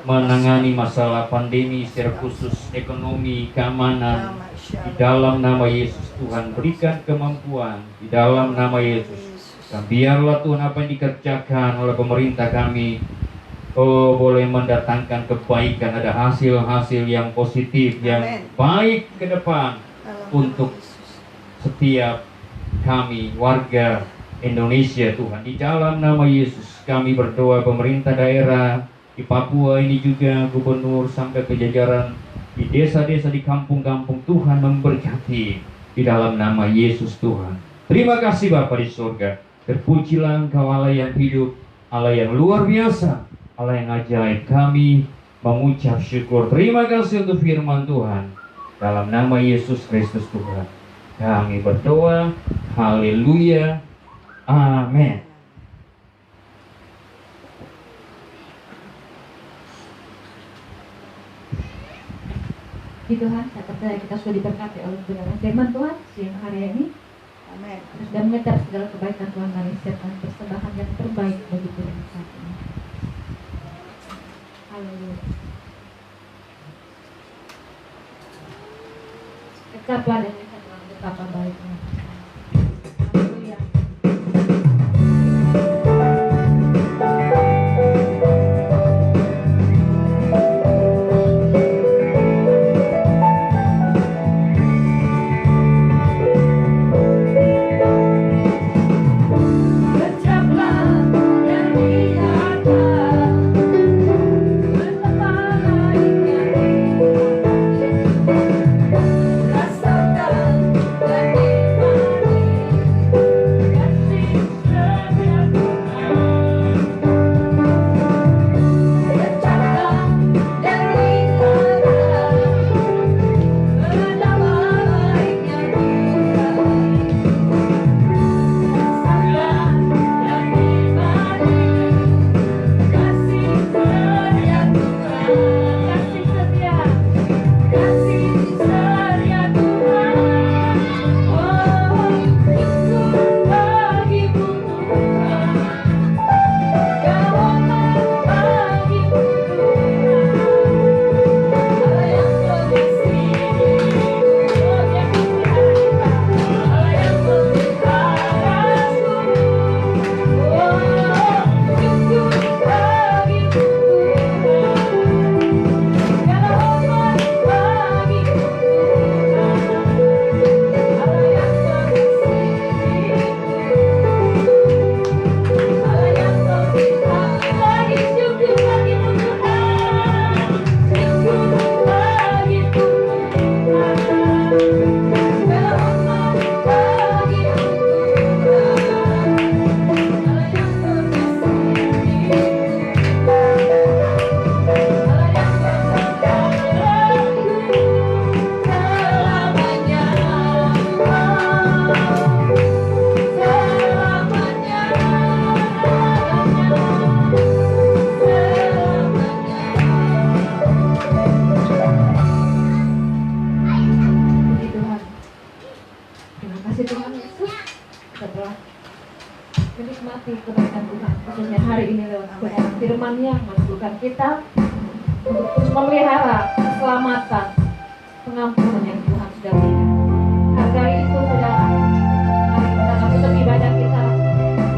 menangani masalah pandemi secara khusus, ekonomi, keamanan. Di dalam nama Yesus Tuhan berikan kemampuan. Di dalam nama Yesus. Dan biarlah Tuhan apa yang dikerjakan oleh pemerintah kami boleh mendatangkan kebaikan, ada hasil-hasil yang positif, yang baik ke depan untuk setiap kami warga Indonesia Tuhan. Di dalam nama Yesus kami berdoa pemerintah daerah di Papua ini juga, gubernur sampai ke jajaran di desa-desa, di kampung-kampung, Tuhan memberkati di dalam nama Yesus Tuhan. Terima kasih Bapa di surga. Terpujilah Engkau Allah yang hidup, Allah yang luar biasa, Allah yang ajaib. Kami mengucap syukur. Terima kasih untuk firman Tuhan. Dalam nama Yesus Kristus Tuhan kami berdoa. Haleluya. Amin. Di Tuhan, saya percaya kita sudah diberkati oleh kebenaran firman Tuhan siang hari ini. Amin. Dan mengejar segala kebaikan Tuhan kami siapkan persembahan yang terbaik bagi Tuhan saat ini. Haleluya. Ucaplah dan lihat Tuhan betapa baiknya. Haleluya. firman-Nya meneguhkan kita untuk terus memelihara keselamatan, pengampunan yang Tuhan sudah berikan. Hargai itu saudara. Mari kita lakukan ibadah kita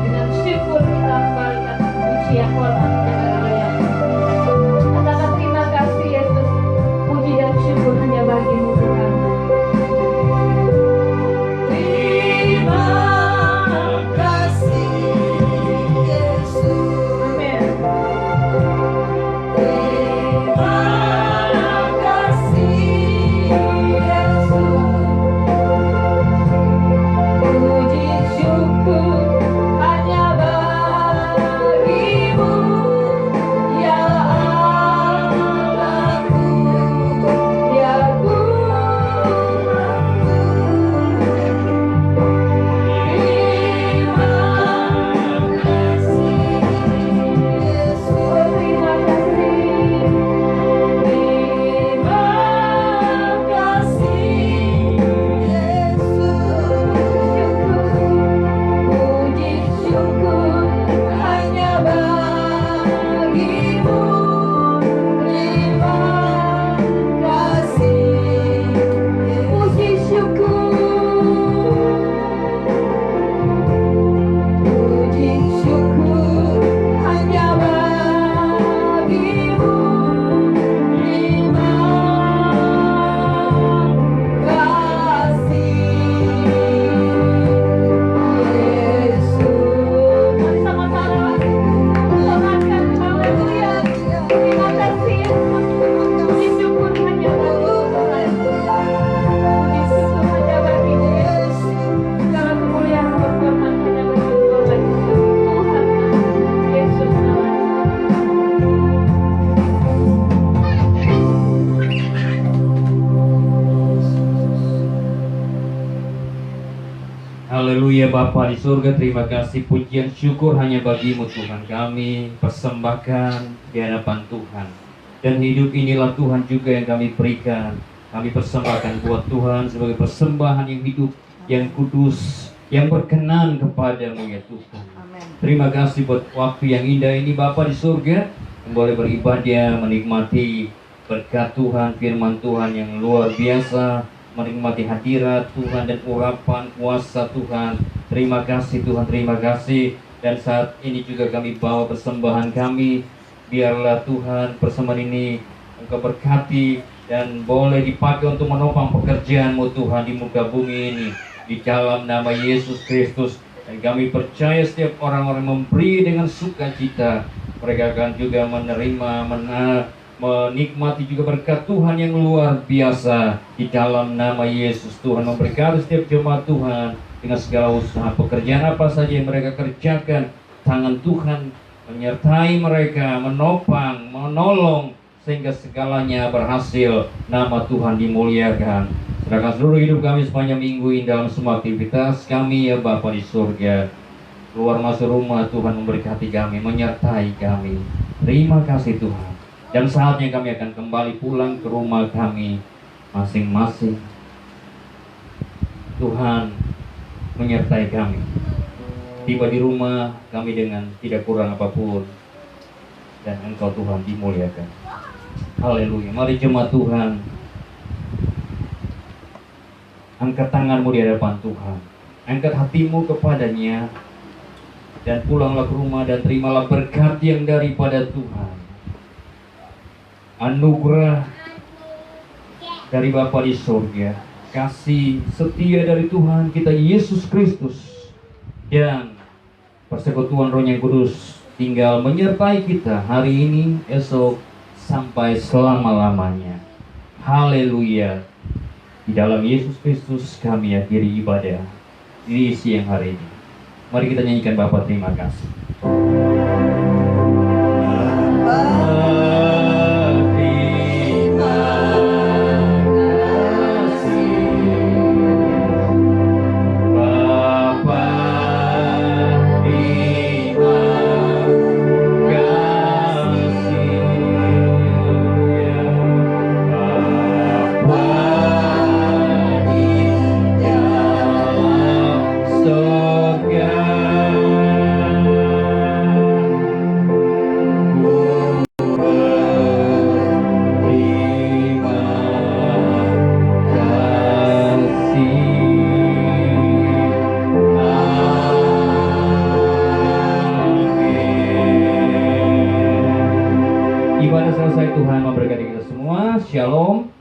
dengan syukur, kita kembalikan pujian, hormat dan kemuliaan. Katakan terima kasih Yesus. Puji dan syukur hanya bagi-Mu Tuhan. Terima kasih Yesus. Amin. Terima kasih Yesus. Puji syukur hanya bagi-Mu, ya Allahku, ya Tuhanku. Terima kasih Yesus. Oh, terima kasih. Terima kasih Yesus. Puji syukur hanya bagi-Mu. Terima kasih Puji syukur. Puji syukur hanya bagi-Mu. Terima kasih Yesus. Mari sama-sama hormatkan, haleluya. Terima kasih Yesus. Puji syukur hanya bagi-Mu. Puji syukur hanya bagi-Mu Yesus. Segala kemuliaan dan hormat hanya bagi-Mu Tuhan Yesus namanya. Haleluya Bapa di surga, terima kasih, pujian syukur hanya bagi-Mu Tuhan. Kami persembahkan di hadapan Tuhan. Dan hidup inilah Tuhan juga yang kami berikan. Kami persembahkan buat Tuhan sebagai persembahan yang hidup, yang kudus, yang berkenan kepada-Mu ya Tuhan. Terima kasih buat waktu yang indah ini Bapa di surga, yang boleh beribadah, menikmati berkat Tuhan, firman Tuhan yang luar biasa, menikmati hadirat Tuhan dan urapan kuasa Tuhan. Terima kasih Tuhan, terima kasih. Dan saat ini juga kami bawa persembahan kami. Biarlah Tuhan persembahan ini Engkau berkati dan boleh dipakai untuk menopang pekerjaan-Mu Tuhan di muka bumi ini. Di dalam nama Yesus Kristus. Dan kami percaya setiap orang-orang memberi dengan sukacita, mereka akan juga menerima, menikmati juga berkat Tuhan yang luar biasa. Di dalam nama Yesus Tuhan memberkati setiap jemaat Tuhan dengan segala usaha pekerjaan apa saja yang mereka kerjakan. Tangan Tuhan menyertai mereka, menopang, menolong sehingga segalanya berhasil. Nama Tuhan dimuliakan. Serahkan seluruh hidup kami sepanjang minggu ini dalam semua aktivitas kami ya Bapa di surga. Keluar masuk rumah Tuhan memberkati kami, menyertai kami. Terima kasih Tuhan. Dan saatnya kami akan kembali pulang ke rumah kami masing-masing. Tuhan menyertai kami. Tiba di rumah kami dengan tidak kurang apapun. Dan Engkau Tuhan dimuliakan. Haleluya. Mari jemaat Tuhan, angkat tanganmu di hadapan Tuhan. Angkat hatimu kepadanya. Dan pulanglah ke rumah dan terimalah berkat yang daripada Tuhan. Anugerah dari Bapa di surga, kasih setia dari Tuhan kita Yesus Kristus, dan persekutuan Roh yang Kudus tinggal menyertai kita hari ini, esok, sampai selama-lamanya. Haleluya. Di dalam Yesus Kristus kami akhiri ibadah di siang hari ini. Mari kita nyanyikan Bapa terima kasih. selesai, Tuhan memberkati kita semua. Shalom.